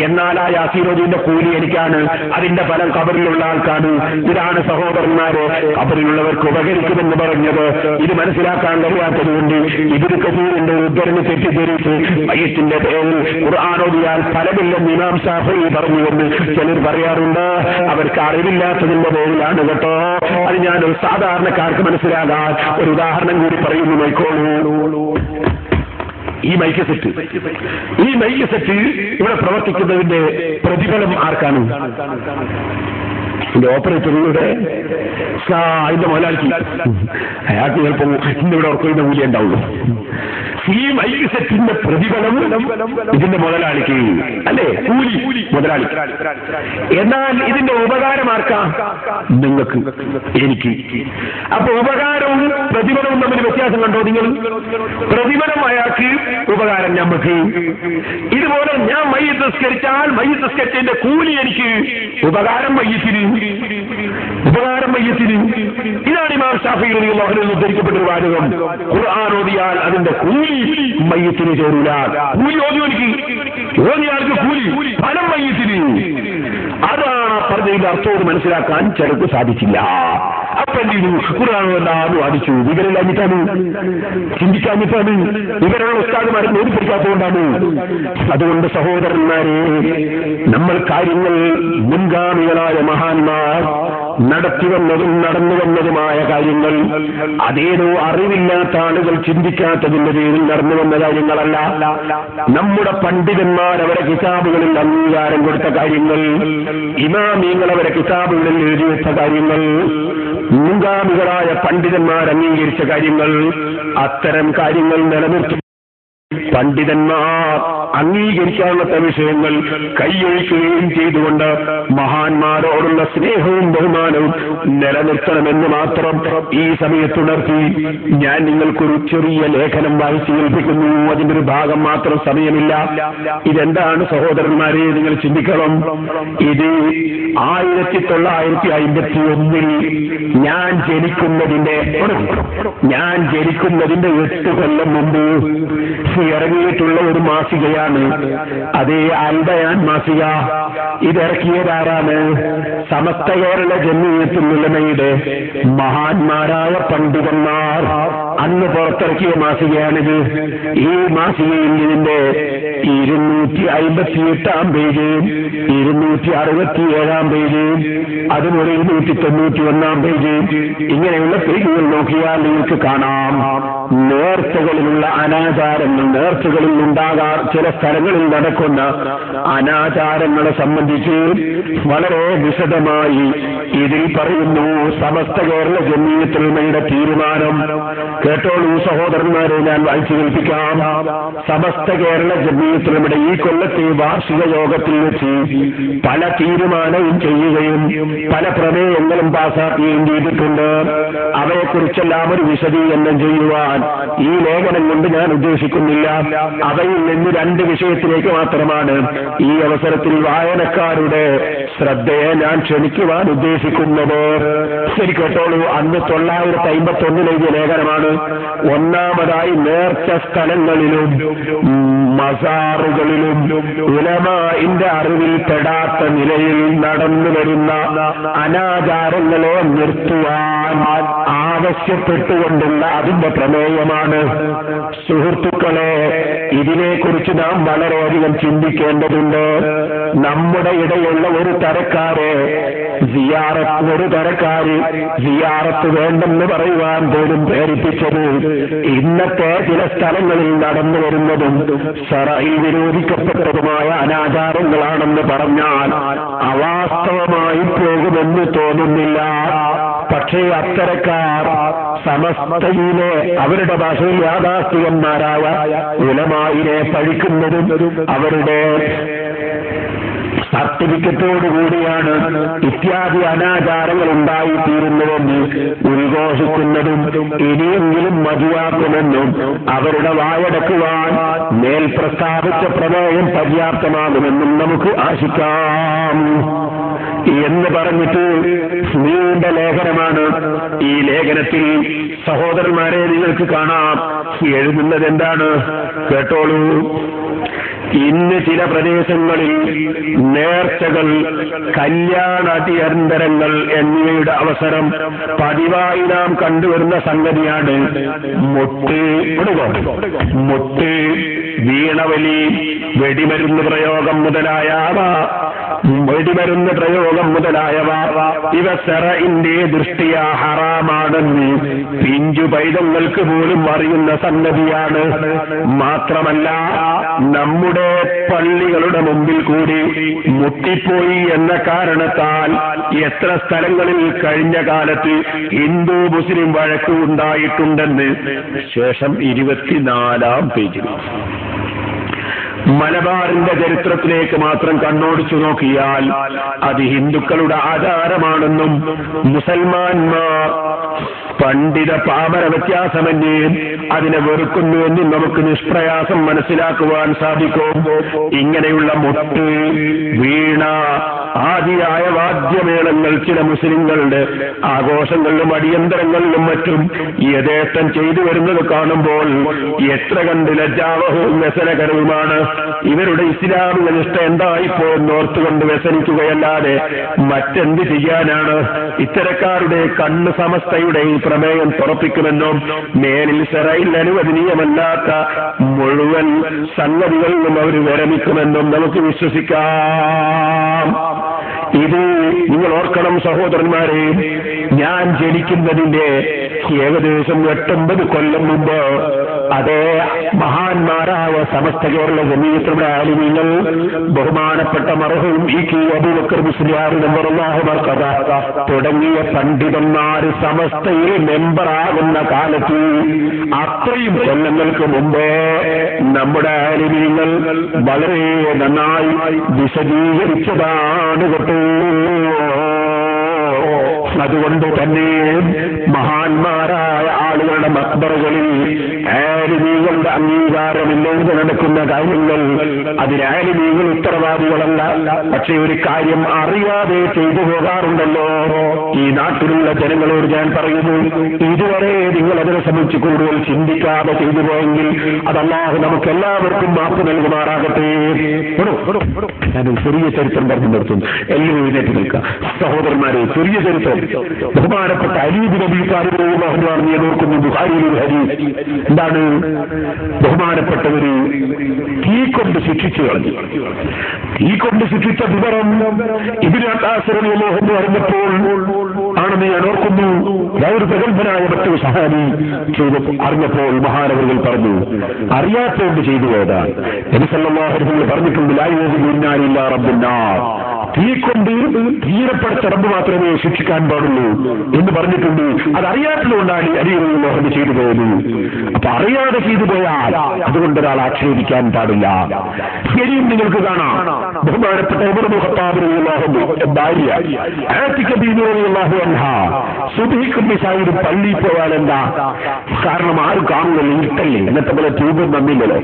എന്നാൽ ആ യാസീൻ ഓതിന്റെ കൂലി എനിക്കാണ്, അതിന്റെ ഫലം ഖബറിലുള്ള ആൾക്കാണ്. ഇതാണ് സഹോദരന്മാരെ ഖബറിലുള്ളവർക്ക് ഉപകരിക്കുമെന്ന് പറഞ്ഞത്. ഇത് മനസ്സിലാക്കാൻ കഴിയാത്തതുകൊണ്ട് ഇബ്നു കസീറിന്റെ ഉദ്ധരണി തെറ്റിദ്ധരിച്ച് മയ്യിത്തിന്റെ പേരിൽ ഖുർആൻ ഓതിയാൽ ഫലമില്ലെന്ന് ഇമാം ശാഫിഈ പറഞ്ഞുകൊണ്ട് ചിലർ പറയാറുണ്ട്. അവർക്ക് അറിവില്ലാത്തതിന്റെ പേരിലാണ് കേട്ടോ. അത് ഞാൻ ഒരു സാധാരണക്കാർക്ക് മനസ്സിലാകാൻ ഒരു ഉദാഹരണം കൂടി പറയുന്നു. മൈക്കോളൂ. ഈ മൈക്ക് സെറ്റ് ഇവിടെ പ്രവർത്തിക്കുന്നതിന്റെ പ്രതിഫലം ആർക്കാണ്? ഇതിന്റെ ഓപ്പറേറ്ററിലൂടെ അതിന്റെ മുതലാളിക്ക്. അയാൾക്ക് ചിലപ്പോൾ ഇന്നിവിടെ ഉറക്കുന്ന മൂല്യം ഉണ്ടാവുള്ളൂ. ഈ മൈക്ക് സെറ്റിന്റെ പ്രതിഫലം ഇതിന്റെ മുതലാളിക്ക്, അല്ലേ? കൂലി മുതലാളിക്ക്. എന്നാൽ ഇതിന്റെ ഉപകാരം ആർക്കാ? നിങ്ങൾക്ക്, എനിക്ക്. അപ്പൊ ഉപകാരവും പ്രതിഫലവും തമ്മിൽ വ്യത്യാസം കണ്ടോ നിങ്ങൾ? പ്രതിഫലം അയാൾക്ക്, ഉപകാരം ഞമ്മക്ക്. ഇതുപോലെ ഞാൻ മയ്യിത്ത് നിസ്കരിച്ചാൽ മയ്യിത്ത് നിസ്കരിച്ചതിന്റെ കൂലി എനിക്ക്, ഉപകാരം മയ്യിത്തിന്. ഇതാണ് ഇമാം ശാഫിഈ റളിയല്ലാഹു അൻഹു ഉദ്ധരിക്കപ്പെട്ട വാചകം. ഖുർആൻ ഓതിയാൽ അതിന്റെ കൂലി മയ്യിത്തിന് ചേരൂല. കൂലി ഓതിയാൾക്ക് കൂലി, ഫലം മയ്യിത്തിന്. അതാണ് പറഞ്ഞതിന്റെ അർത്ഥവും മനസ്സിലാക്കാൻ ചിലർക്ക് സാധിച്ചില്ല. അപ്പൊ എന്ത് ചെയ്തു? ഖുർആൻ എല്ലാവരും അടിച്ചു. ഇവരെല്ലാഞ്ഞിട്ടാണ്, ചിന്തിക്കാഞ്ഞിട്ടാണ്, ഇവരുള്ള ഉസ്താദുമാരെ നേടിപ്പിടിക്കാത്തതുകൊണ്ടാണ്. അതുകൊണ്ട് സഹോദരന്മാരെ, നമ്മൾ കാര്യങ്ങൾ മുൻഗാമികളായ മഹാന്മാർ നടത്തിവന്നതും നടന്നു വന്നതുമായ കാര്യങ്ങൾ അതേതോ അറിവില്ലാത്ത ആളുകൾ ചിന്തിക്കാത്തതിന്റെ പേരിൽ നടന്നു വന്ന കാര്യങ്ങളല്ല. നമ്മുടെ പണ്ഡിതന്മാർ അവരെ കിതാബുകളിൽ അംഗീകാരം കൊടുത്ത കാര്യങ്ങൾ, ഇമാമിങ്ങൾ അവരെ കിതാബുകളിൽ എഴുതി വെച്ച കാര്യങ്ങൾ, മുൻഗാമികളായ പണ്ഡിതന്മാർ അംഗീകരിച്ച കാര്യങ്ങൾ, അത്തരം കാര്യങ്ങൾ നിലനിർത്തി പണ്ഡിതന്മാർ അംഗീകരിക്കാവുന്ന വിഷയങ്ങൾ കൈയൊഴിക്കുകയും ചെയ്തുകൊണ്ട് മഹാന്മാരോടുള്ള സ്നേഹവും ബഹുമാനവും നിലനിർത്തണമെന്ന് മാത്രം ഈ സമയത്തുണർത്തി ഞാൻ നിങ്ങൾക്കൊരു ചെറിയ ലേഖനം വായിച്ചു കേൾപ്പിക്കുന്നു. അതിന്റെ ഒരു ഭാഗം മാത്രം സമയമില്ല. ഇതെന്താണ് സഹോദരന്മാരെ, നിങ്ങൾ ചിന്തിക്കണം. ഇത് 1951 ഞാൻ ജനിക്കുന്നതിന്റെ 8 കൊല്ലം മുമ്പ് ഇറങ്ങിയിട്ടുള്ള ഒരു മാസികയാണ്. അതേ അൽബയാൻ മാസിക. ഇതിറക്കിയതാരാണ്? സമസ്ത കേരള ജംഇയ്യത്തുൽ ഉലമയുടെ മഹാന്മാരായ പണ്ഡിതന്മാർ അന്ന് പുറത്തിറക്കിയ മാസികയാണിത്. ഈ മാസികയിൽ ഇതിന്റെ 258 പേജ്, 267 പേജ്, അതുപോലെ 291 പേജ്, ഇങ്ങനെയുള്ള പേജുകൾ നോക്കിയാൽ നിങ്ങൾക്ക് കാണാം നേർച്ചകളിലുള്ള അനാചാരങ്ങൾ, നേർച്ചകളിൽ ചില സ്ഥലങ്ങളിൽ നടക്കുന്ന അനാചാരങ്ങളെ സംബന്ധിച്ച് വളരെ വിശദമായി ഇതിൽ പറയുന്നു. സമസ്ത കേരള ജംഇയ്യത്തുൽ ഉലമയുടെ തീരുമാനം കേട്ടോളൂ സഹോദരന്മാരെ, ഞാൻ വായിച്ചു കേൾപ്പിക്കാം. സമസ്ത കേരള ജംഇയ്യത്തുൽ ഉലമയുടെ ഈ കൊല്ലത്തെ വാർഷിക യോഗത്തിൽ വെച്ച് പല തീരുമാനവും ചെയ്യുകയും പല പ്രമേയങ്ങളും പാസാക്കുകയും ചെയ്തിട്ടുണ്ട്. അവയെക്കുറിച്ചെല്ലാം ഒരു വിശദീകരണം ചെയ്യുവാൻ ഈ ലേഖനം കൊണ്ട് ഞാൻ ഉദ്ദേശിക്കുന്നില്ല. അവയിൽ നിന്ന് 2 വിഷയത്തിലേക്ക് മാത്രമാണ് ഈ അവസരത്തിൽ വായനക്കാരുടെ ശ്രദ്ധയെ ഞാൻ ക്ഷണിക്കുവാൻ ഉദ്ദേശിക്കുന്നത്. ശരി കേട്ടോളൂ. അന്ന് 951 എഴുതിയ ലേഖനമാണ്. ഒന്നാമതായി, നേർച്ച സ്ഥലങ്ങളിലും മസാറുകളിലും ഉലമാഇന്റെ അറിവിൽ പെടാത്ത നിലയിൽ നടന്നു വരുന്ന അനാചാരങ്ങളെ നിർത്തുവാൻ ആവശ്യപ്പെട്ടുകൊണ്ടുള്ള അതിന്റെ പ്രമേയമാണ്. സുഹൃത്തുക്കളെ, ഇതിനെക്കുറിച്ച് നാം വളരെയധികം ചിന്തിക്കേണ്ടതുണ്ട്. നമ്മുടെ ഇടയിലുള്ള ഒരു തരക്കാര് സിയാറത്ത് വേണ്ടെന്ന് പറയുവാൻ പോലും പ്രേരിപ്പിച്ചത് ഇന്നത്തെ ചില സ്ഥലങ്ങളിൽ നടന്നു വരുന്നതും ശറഈ വിരോധിക്കപ്പെട്ടതുമായ അനാചാരങ്ങളാണെന്ന് പറഞ്ഞാൽ അവാസ്തവമായി പോകുമെന്ന് തോന്നുന്നില്ല. പക്ഷേ അത്തരക്കാർ സമസ്തയിലെ അവരുടെ ഭാഷയിൽ യാഥാസ്ഥികന്മാരായ ഉലമായിനെ പഴിക്കുന്നതും അവരുടെ സർട്ടിഫിക്കറ്റോടുകൂടിയാണ് ഇത്യാദി അനാചാരങ്ങൾ ഉണ്ടായിത്തീരുന്നുവെന്ന് ഉദ്ഘോഷിക്കുന്നതും ഇനിയെങ്കിലും മതിയാക്കുമെന്നും അവരുടെ വായടക്കുവാൻ മേൽ പ്രസ്താവിച്ച പ്രമേയം പര്യാപ്തമാകുമെന്നും നമുക്ക് ആശിക്കാം എന്ന് പറഞ്ഞിട്ട് നീണ്ട ലേഖനമാണ്. ഈ ലേഖനത്തിൽ സഹോദരന്മാരെ നിങ്ങൾക്ക് കാണാം എഴുതുന്നത് എന്താണ് കേട്ടോളൂ. ഇന്ന് ചില പ്രദേശങ്ങളിൽ നേർച്ചകൾ, കല്യാണാതിയന്തരങ്ങൾ എന്നിവയുടെ അവസരം പതിവായി നാം കണ്ടുവരുന്ന സംഗതിയാണ്. മുട്ട്, വീണവലി, വെടിമരുന്ന് പ്രയോഗം മുതലായവ ഇവ ശറഇന്റെ ദൃഷ്ടിയാ ഹറാമാണെന്ന് പിഞ്ചു പൈതങ്ങൾക്ക് പോലും അറിയുന്ന സംഗതിയാണ്. മാത്രമല്ല, നമ്മുടെ പള്ളികളുടെ മുമ്പിൽ കൂടി മുട്ടിപ്പോയി എന്ന കാരണത്താൽ എത്ര സ്ഥലങ്ങളിൽ കഴിഞ്ഞ കാലത്ത് ഹിന്ദു മുസ്ലിം വഴക്ക് ഉണ്ടായിട്ടുണ്ടെന്ന് ശേഷം 24 പേജിൽ. മലബാറിന്റെ ചരിത്രത്തിലേക്ക് മാത്രം കണ്ണോടിച്ചു നോക്കിയാൽ അത് ഹിന്ദുക്കളുടെ ആചാരമാണെന്നും മുസൽമാന്മാർ പണ്ഡിത പാമര വ്യത്യാസമന്യേ അതിനെ വെറുക്കുന്നുവെന്നും നമുക്ക് നിഷ്പ്രയാസം മനസ്സിലാക്കുവാൻ സാധിക്കും. ഇങ്ങനെയുള്ള മുട്ട്, വീണ ആദിയായ വാദ്യമേളങ്ങൾ ചില മുസ്ലിങ്ങളുടെ ആഘോഷങ്ങളിലും അടിയന്തരങ്ങളിലും മറ്റും യഥേഷ്ടം ചെയ്തു വരുന്നത് കാണുമ്പോൾ എത്ര കണ്ട് ലജ്ജാവഹവും വ്യസനകരവുമാണ്. ഇവരുടെ ഇസ്ലാമിക നിഷ്ഠ എന്തായിപ്പോയെന്ന് ഓർത്തുകൊണ്ട് വ്യസനിക്കുകയല്ലാതെ മറ്റെന്ത് ചെയ്യാനാണ്? ഇത്തരക്കാരുടെ കണ്ണ് സമസ്തയുടെ ഈ പ്രമേയം തുറപ്പിക്കുമെന്നും മേലിൽ ശറയിൽ അനുവദനീയമല്ലാത്ത മുഴുവൻ സംഗതികളിലും അവർ വിരമിക്കുമെന്നും നമുക്ക് വിശ്വസിക്കാം. ഇത് നിങ്ങൾ ഓർക്കണം സഹോദരന്മാരെ. ഞാൻ ജനിക്കുന്നതിന്റെ ഏകദേശം 8-9 കൊല്ലം മുമ്പ് അതേ മഹാന്മാരായ സമസ്ത കേരള ജമീയത്തുൽ ആലിമീങ്ങൾ ബഹുമാനപ്പെട്ട മർഹൂം ഇ.കെ. അബൂബക്കർ മുസ്ലിയാർ റളിയല്ലാഹു അൻഹു തുടങ്ങിയ പണ്ഡിതന്മാര് സമസ്തയിൽ മെമ്പറാകുന്ന കാലത്ത് അത്രയും കൊല്ലങ്ങൾക്ക് മുമ്പ് നമ്മുടെ ആലിമീങ്ങൾ വളരെ നന്നായി വിശദീകരിച്ചതാണ് കേട്ടോ. അതുകൊണ്ട് തന്നെ മഹാന്മാരായ ആളുകളുടെ മക്ബറകളിൽ ആലിമീങ്ങളുടെ അംഗീകാരമില്ലെങ്കിൽ നടക്കുന്ന കാര്യങ്ങൾ അതിന് ആലിമീങ്ങൾ ഉത്തരവാദികളല്ല. പക്ഷെ ഒരു കാര്യം അറിയാതെ ചെയ്തു പോകാറുണ്ടല്ലോ. ഈ നാട്ടിലുള്ള ജനങ്ങളോട് ഞാൻ പറയുന്നു, ഇതുവരെ നിങ്ങൾ അതിനെ സംബന്ധിച്ച് കൂടുതൽ ചിന്തിക്കാതെ ചെയ്തു പോയെങ്കിൽ അത് അല്ലാഹു നമുക്ക് എല്ലാവർക്കും മാപ്പ് നൽകുമാറാകട്ടെ. ഞാനൊരു ചെറിയ ചരിത്രം പറഞ്ഞു നിർത്തുന്നു. എല്ലാവരും എഴുന്നേറ്റ് നിൽക്കുക. സഹോദരന്മാരെ, ചെറിയ ചരിത്രം. ബഹുമാനപ്പെട്ട അലി ഇബ്നു അബീ താലിബ് റളിയല്ലാഹു അൻഹു ഓർക്കുന്നു. ബുഖാരിയിൽ ഹദീസ് എന്താണ്? ബഹുമാനപ്പെട്ടവര് തീ കൊണ്ട് ശിക്ഷിച്ചു കളഞ്ഞു. തീ കൊണ്ട് ശിക്ഷിച്ച വിവരം ഇബ്നു അബ്ബാസ് റളിയല്ലാഹു അൻഹു അറിഞ്ഞപ്പോൾ ആണെന്ന് ഞാൻ ഓർക്കുന്നു. ഒരു പ്രഗത്ഭനായ മറ്റൊരു സഹാബി അറിഞ്ഞപ്പോൾ മഹാനവറുകൾ പറഞ്ഞു, അറിയാത്തോണ്ട് ചെയ്തു പോയതാണ്. നബി സല്ലല്ലാഹു അലൈഹി വസല്ലം പറഞ്ഞിട്ടുണ്ട്, ലാ യുസിബു ഇല്ലാ റബ്ബുന്നാർ, തീ കൊണ്ട് തീരപ്പടച്ച റബ്ബ് മാത്രമേ ശിക്ഷിക്കാൻ പാടുള്ളൂ എന്ന് പറഞ്ഞിട്ടുണ്ട്. അതറിയാത്തതുകൊണ്ടാണ് അലി റളിയല്ലാഹു അൻഹു ചെയ്തു പോയത്. അപ്പൊ അറിയാതെ ചെയ്തു പോയാൽ അതുകൊണ്ട് ഒരാൾ ആക്ഷേപിക്കാൻ പാടില്ല. ശരിയും നിങ്ങൾക്ക് കാണാം, ബഹുമാനപ്പെട്ട ഉമർ ഇബ്നു ഖത്താബ് റളിയല്ലാഹു അൻഹു ഭാര്യ ആതിഖ ബീവി റളിയല്ലാഹു അൻഹാ സുബ്ഹിക്ക് നിസായിലും പള്ളിയിൽ പോയാൽ എന്താ കാരണം? ആരും കാണുന്നില്ല, ഇരുട്ടല്ലേ. എന്നിട്ട് പോലെ ട്യൂബും തന്നില്ലല്ലോ.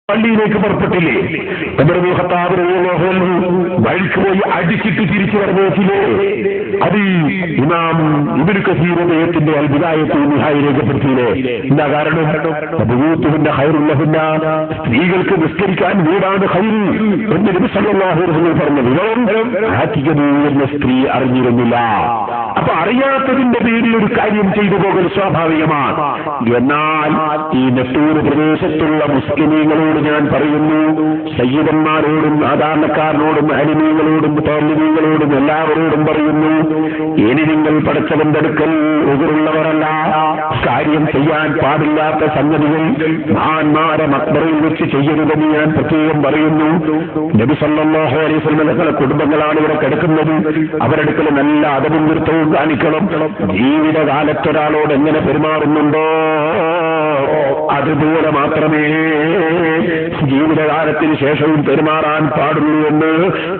പള്ളിയിലേക്ക് പുറപ്പെട്ടില്ലേ? ഉമർ ഇബ്നു ഖത്താബ് റളിയല്ലാഹു അൻഹു വഴിക്ക് പോയി അടിച്ചിട്ട് തിരിച്ചു വരുന്നതിലെ അത് ഇമാം ഇബ്നു കസീർ അദ്ദേഹത്തിന്റെ അൽ ബിദായത്ത് വൻ നിഹായ രേഖപ്പെടുത്തിയില്ലേ? എന്താ കാരണം? ബുയൂത്തുഹുന്ന ഖൈറുൽ ലഹുന്ന, സ്ത്രീകൾക്ക് നിസ്കരിക്കാൻ വീടാണ് ഖൈർ എന്ന് നബി സല്ലല്ലാഹു അലൈഹി വസല്ലം പറഞ്ഞ വിവരം ആതിഖ എന്ന സ്ത്രീ അറിഞ്ഞിരുന്നില്ല. അപ്പൊ അറിയാത്തതിന്റെ പേരിൽ ഒരു കാര്യം ചെയ്തു പോകൽ സ്വാഭാവികമാണ്. എന്നാൽ ഈ നെട്ടൂർ പ്രദേശത്തുള്ള മുസ്ലിമീങ്ങളോട് ഞാൻ പറയുന്നു, സയ്യിദന്മാരോടും സാധാരണക്കാരനോടും അലിമീങ്ങളോടും തോലിമീങ്ങളോടും എല്ലാവരോടും പറയുന്നു, ഇനി നിങ്ങൾ പടച്ചവന്റെ അടുക്കൽ എതിരുള്ളവരല്ല. കാര്യം ചെയ്യാൻ പാടില്ലാത്ത സംഗതികൾ മഹാന്മാരെ മക്ബറയിൽ വെച്ച് ചെയ്യരുതെന്ന് ഞാൻ പ്രത്യേകം പറയുന്നു. നബി സല്ലല്ലാഹു അലൈഹി വസല്ലം തങ്ങളുടെ കുടുംബങ്ങളാണ് ഇവിടെ കിടക്കുന്നത്. അവരടുക്കൽ നല്ല അദബും വൃത്തവും കാണിക്കണം. ജീവിതകാലത്തൊരാളോട് എങ്ങനെ പെരുമാറുന്നുണ്ടോ അതുപോലെ മാത്രമേ ജീവിതകാലത്തിന് ശേഷവും പെരുമാറാൻ പാടുള്ളൂ എന്ന്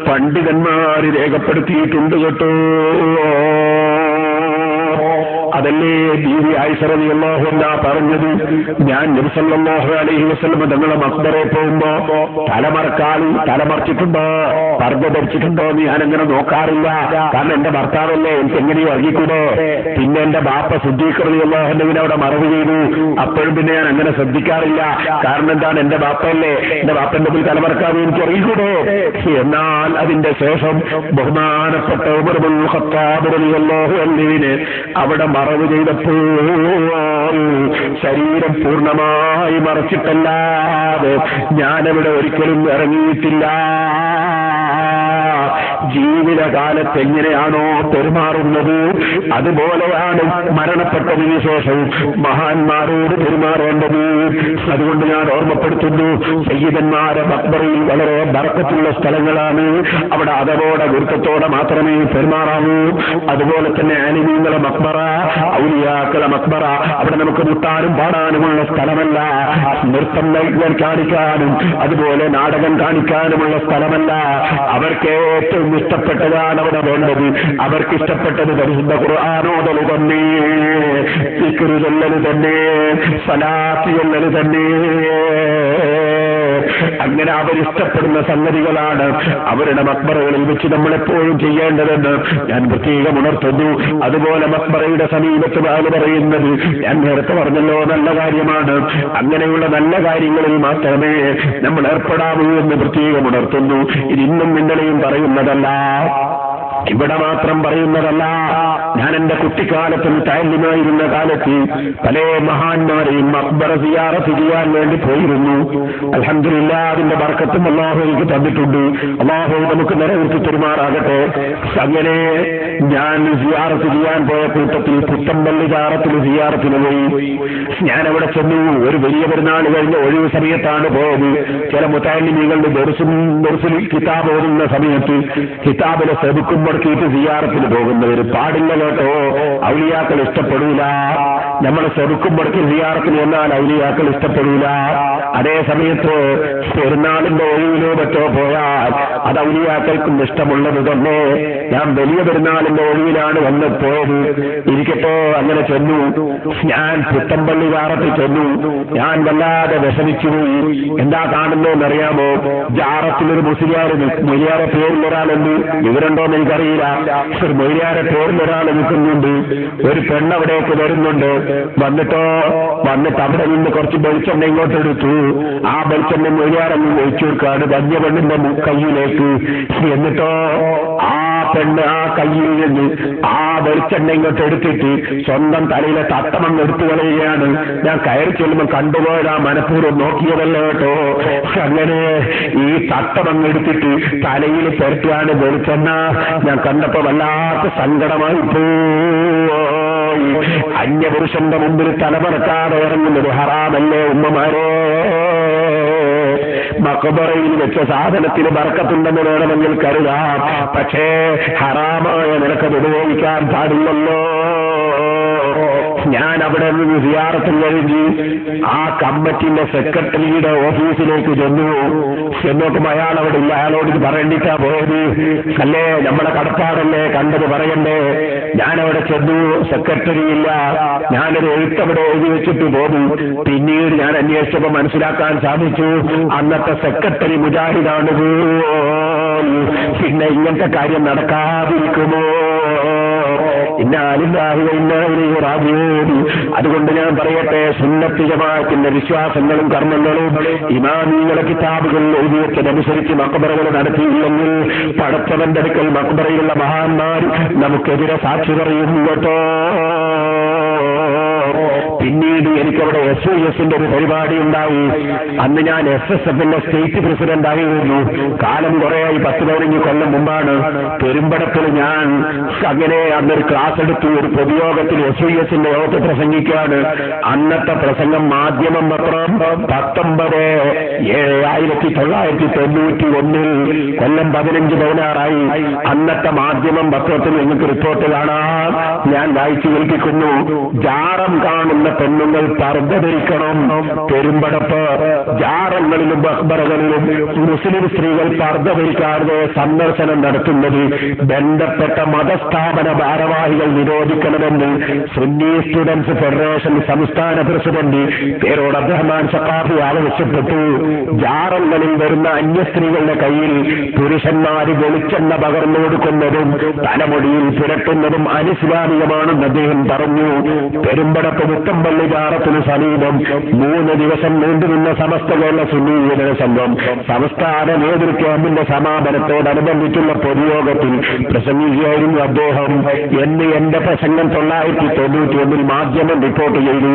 പണ്ഡിതന്മാർ രേഖപ്പെടുത്തിയിട്ടുണ്ട് കേട്ടോ. അതല്ലേ ബീവി ആയിഷ റളിയല്ലാഹു അൻഹാ പറഞ്ഞത്, ഞാൻ നബി സല്ലല്ലാഹു അലൈഹി വസല്ലം തങ്ങളെ മക്ബറയിൽ പോകുമ്പോ തലമറച്ചിട്ടുണ്ടോ പർദ്ദ ധരിച്ചിട്ടുണ്ടോ എന്ന് ഞാനങ്ങനെ നോക്കാറില്ല. കാരണം എന്റെ ഭർത്താവല്ലേ, എനിക്ക് എങ്ങനെയും ഇറങ്ങിക്കൂടോ. പിന്നെ എന്റെ ബാപ്പ സിദ്ദീഖ് റളിയല്ലാഹു അൻഹുവിനെ അവിടെ മറവ് ചെയ്തു. അപ്പോഴും പിന്നെ ഞാൻ അങ്ങനെ ശ്രദ്ധിക്കാറില്ല. കാരണം എന്താണ്? എന്റെ ബാപ്പയല്ലേ, എന്റെ ബാപ്പന്റെ മുമ്പിൽ തലമറക്കാതെ എനിക്ക് ഇറങ്ങിക്കൂടോ. എന്നാൽ അതിന്റെ ശേഷം ബഹുമാനപ്പെട്ട ഉമർ ഇബ്നുൽ ഖത്താബ് റളിയല്ലാഹു അൻഹുവിനെ അവിടെ മറവ് ചെയ്തപ്പോൾ ശരീരം പൂർണ്ണമായി മറച്ചിട്ടല്ലാതെ ഞാനവിടെ ഒരിക്കലും ഇറങ്ങിയിട്ടില്ല. ജീവിതകാലത്ത് എങ്ങനെയാണോ പെരുമാറുന്നത് അതുപോലെയാണ് മരണപ്പെട്ടതിനു ശേഷവും മഹാന്മാരോട് പെരുമാറേണ്ടത്. അതുകൊണ്ട് ഞാൻ ഓർമ്മപ്പെടുത്തുന്നു, സയ്യിദന്മാരെ മക്ബറയിൽ വളരെ ബർക്കത്തുള്ള സ്ഥലങ്ങളാണ്. അവിടെ അതവോടെ ഗുരുത്വത്തോടെ മാത്രമേ പെരുമാറാവൂ. അതുപോലെ തന്നെ ആലിമീങ്ങളെ മക്ബറ, ഔലിയാക്കളെ മക്ബറ, അവിടെ നമുക്ക് മുട്ടാനും പാടാനുമുള്ള സ്ഥലമല്ല. നൃത്തം കാണിക്കാനും അതുപോലെ നാടകം കാണിക്കാനുമുള്ള സ്ഥലമല്ല. അവർക്ക് ഏറ്റവും ഇഷ്ടപ്പെട്ടതാണ് അവിടെ വേണ്ടത്. അവർക്ക് ഇഷ്ടപ്പെട്ടത് പരിശുദ്ധ ഖുർആനോദൽ തന്നെ, ദിക്ർ ചൊല്ലൽ തന്നെ, സ്വലാത്ത് ചൊല്ലൽ തന്നെ. അങ്ങനെ അവരിഷ്ടപ്പെടുന്ന സംഗതികളാണ് അവരുടെ മക്ബറകളിൽ വെച്ച് നമ്മളെപ്പോഴും ചെയ്യേണ്ടതെന്ന് ഞാൻ പ്രത്യേകം ഉണർത്തുന്നു. അതുപോലെ മക്ബറയുടെ സമീപത്ത് പറയുന്നത് ഞാൻ നേരത്തെ പറഞ്ഞല്ലോ, നല്ല കാര്യമാണ്. അങ്ങനെയുള്ള നല്ല കാര്യങ്ങളിൽ മാത്രമേ നമ്മൾ ഏർപ്പെടാവൂ എന്ന് പ്രത്യേകം ഉണർത്തുന്നു. ഇത് ഇന്നും ഇന്നലെയും പറയുന്നതല്ല. ഇവിടെ മാത്രം പറയുന്നതല്ല. ഞാൻ എന്റെ കുട്ടിക്കാലത്തും തഅല്ലുമായിരുന്ന കാലത്ത് പല മഹാന്മാരെയും മഖ്ബറ സിയാറത്ത് ചെയ്യാൻ വേണ്ടി പോയിരുന്നു. അൽഹംദുലില്ലാഹ്, അതിന്റെ ബർക്കത്തും അല്ലാഹു എനിക്ക് തന്നിട്ടുണ്ട്. അല്ലാഹു നമുക്ക് നിലനിർത്തി പെരുമാറാകട്ടെ. അങ്ങനെ ഞാൻ സിയാറത്ത് ചെയ്യാൻ പോയ കൂട്ടത്തിൽ പുത്തമ്പള്ളി ജാറത്തിൽ സിയാറത്തിന് പോയി. ഞാൻ അവിടെ ചെന്നു. ഒരു വലിയ പെരുന്നാൾ കഴിഞ്ഞ ഒഴിവ് സമയത്താണ് പോയത്. ചില മുതഅല്ലിമീങ്ങളുടെ ദർസുൽ കിതാബ് ഓതുന്ന സമയത്ത് കിതാബിലെ സെബുക്കും മുടക്കിയിട്ട് സിയാറത്തിന് പോകുന്നവർ പാടില്ല കേട്ടോ. ഔലിയാക്കൾ ഇഷ്ടപ്പെടൂല. നമ്മൾ സെബുക്കും മുടക്കി സിയാറത്തിന് വന്നാൽ ഔലിയാക്കൾ ഇഷ്ടപ്പെടൂല. അതേ സമയത്ത് പെരുന്നാളിന്റെ ഒഴിവിലോ മറ്റോ പോയാൽ അത് ഔലിയാക്കൾക്കും ഇഷ്ടമുള്ളത് തന്നെ. ഞാൻ വലിയ പെരുന്നാളിന്റെ ഒഴിവിലാണ് വന്ന് പോയത്. ഇരിക്കട്ടോ, അങ്ങനെ ചെന്നു. ഞാൻ പുത്തമ്പള്ളി ജാറത്തിൽ ചെന്നു. ഞാൻ വല്ലാതെ വിഷമിച്ചുപോയി. എന്താ കാണുന്നതെന്നറിയാമോ? ജാറത്തിലൊരു മൊയ്യാരെ പേരിലൊരാളുണ്ട്. വിവരമുണ്ടോന്ന് എനിക്കറിയില്ല. ഒരു മൊയ്യാരെ പേരിലൊരാൾ നിൽക്കുന്നുണ്ട്. ഒരു പെണ്ണവിടേക്ക് വരുന്നുണ്ട്. വന്നിട്ട് അവിടെ നിന്ന് കുറച്ച് വെളിച്ചെണ്ണ ഇങ്ങോട്ട് എടുത്തു. ആ വെളിച്ചെണ്ണ മൊയ്യാറങ്ങ് ഒഴിച്ചു കൊടുക്കാണ് വലിയ പെണ്ണിന്റെ കയ്യിലേക്ക്. എന്നിട്ടോ ആ പെണ്ണ് ആ കയ്യിൽ നിന്ന് ആ വെളിച്ചെണ്ണ ഇങ്ങോട്ട് എടുത്തിട്ട് സ്വന്തം തലയിലെ തട്ടമങ്ങ് എടുത്തു കളയുകയാണ്. ഞാൻ കയറി ചെല്ലുമ്പോൾ കണ്ടുപോയതാ, മനഃപൂർവ്വം നോക്കിയതല്ല കേട്ടോ. അങ്ങനെ ഈ തട്ടമങ്ങ് എടുത്തിട്ട് തലയിൽ പെരട്ടിയാണ് വെളിച്ചെണ്ണ. ഞാൻ കണ്ടപ്പോ വല്ലാത്ത സങ്കടമായി പോയി. അന്യപുരുഷന്റെ മുമ്പിൽ തലമറക്കാതെ ഇറങ്ങുന്നത് ഹറാമല്ലേ ഉമ്മമാരെ? മഖബറയിൽ വെച്ച സാധനത്തിന് ബർക്കത്തുണ്ടെന്ന് വേണമെങ്കിൽ കരുതാം. പക്ഷേ ഹറാമായ നിനക്കത് ഉപയോഗിക്കാൻ പാടില്ലല്ലോ. ഞാൻ അവിടെ നിന്ന് സിയാറത്തിൽ കഴിഞ്ഞ് ആ കമ്മിറ്റിന്റെ സെക്രട്ടറിയുടെ ഓഫീസിലേക്ക് ചെന്നോട്ടും അയാൾ അവിടെ ഇല്ല. അയാളോട് ഇത് പറയേണ്ടിട്ടാ പോയത്. അല്ലേ, നമ്മുടെ കടപ്പാടല്ലേ, കണ്ടത് പറയണ്ടേ. ഞാനവിടെ ചെന്നു, സെക്രട്ടറി ഇല്ല. ഞാനൊരു എഴുത്തവിടെ എഴുതി വെച്ചിട്ട് പോന്നു. പിന്നീട് ഞാൻ അന്വേഷിച്ചപ്പോൾ മനസ്സിലാക്കാൻ സാധിച്ചു, അന്നത്തെ സെക്രട്ടറി മുജാഹിദാണ്. പിന്നെ ഇങ്ങനത്തെ കാര്യം നടക്കാതിരിക്കുമോ? അതുകൊണ്ട് ഞാൻ പറയട്ടെ, സുന്നത്ത് ജമാഅത്തിന്റെ വിശ്വാസങ്ങളും കർമ്മങ്ങളും ഇമാമികളെ കിതാബുകളിൽ എഴുതി വെച്ചതനുസരിച്ച് മഖബറകൾ നടത്തിയില്ലെങ്കിൽ പടച്ചവന്റെ അടുക്കൽ മഖബറയിലുള്ള മഹാന്മാർ നമുക്കെതിരെ സാക്ഷി പറയുന്നു കേട്ടോ. പിന്നീട് എനിക്കവിടെ SYSന്റെ ഒരു പരിപാടി ഉണ്ടായി. അന്ന് ഞാൻ SSFന്റെ സ്റ്റേറ്റ് പ്രസിഡന്റ് ആയിരുന്നു. കാലം കുറേയായി, 10-15 കൊല്ലം മുമ്പാണ്. പെരുമ്പടത്തിൽ ഞാൻ അങ്ങനെ അന്നൊരു ക്ലാസ് എടുത്തു. ഒരു പൊതുയോഗത്തിൽ SYSന്റെ യോഗത്തിൽ പ്രസംഗിക്കുകയാണ്. അന്നത്തെ പ്രസംഗം മാധ്യമം പത്രം 1991 കൊല്ലം 15 പതിനാറായി. അന്നത്തെ മാധ്യമം പത്രത്തിൽ നിങ്ങൾക്ക് റിപ്പോർട്ട് കാണാം. ഞാൻ വായിച്ചു കേൾപ്പിക്കുന്നു. ജാറം കാണുന്ന പെണ്ണുങ്ങൾ പർദ്ദ ധരിക്കണം. പെരുമ്പടപ്പ് ജാറങ്ങളിലും മഖ്ബറകളിലും മുസ്ലിം സ്ത്രീകൾ പർദ്ദ ധരിക്കാതെ സന്ദർശനം നടത്തുന്നത് ബന്ധപ്പെട്ട മതസ്ഥാപന ഭാരവാഹികൾ നിരോധിക്കണമെന്ന് സുന്നി സ്റ്റുഡൻസ് ഫെഡറേഷൻ സംസ്ഥാന പ്രസിഡന്റ് പേരോട് അബ്ദുറഹ്മാൻ സഖാഫി ആവശ്യപ്പെട്ടു. ജാറങ്ങളിൽ വരുന്ന അന്യ സ്ത്രീകളുടെ കയ്യിൽ പുരുഷന്മാര് വെളിച്ചെണ്ണ പകർന്നു കൊടുക്കുന്നതും തലമുടിയിൽ പുരട്ടുന്നതും അനിസ്ലാമികമാണെന്ന് അദ്ദേഹം പറഞ്ഞു. പെരുമ്പടപ്പ് മുത്തമ്പള്ളി ജാറത്തിന് സമീപം 3 ദിവസം നീണ്ടുനിന്ന സമസ്ത കേരള സുന്നി യുവജന സംഘം സംസ്ഥാന നേതൃത്വത്തിന്റെ സമാപനത്തോടനുബന്ധിച്ചുള്ള പൊതുയോഗത്തിൽ പ്രസംഗിക്കുകയായിരുന്നു അദ്ദേഹം. എന്ന് എന്റെ പ്രസംഗം 1991 മാധ്യമം റിപ്പോർട്ട് ചെയ്തു.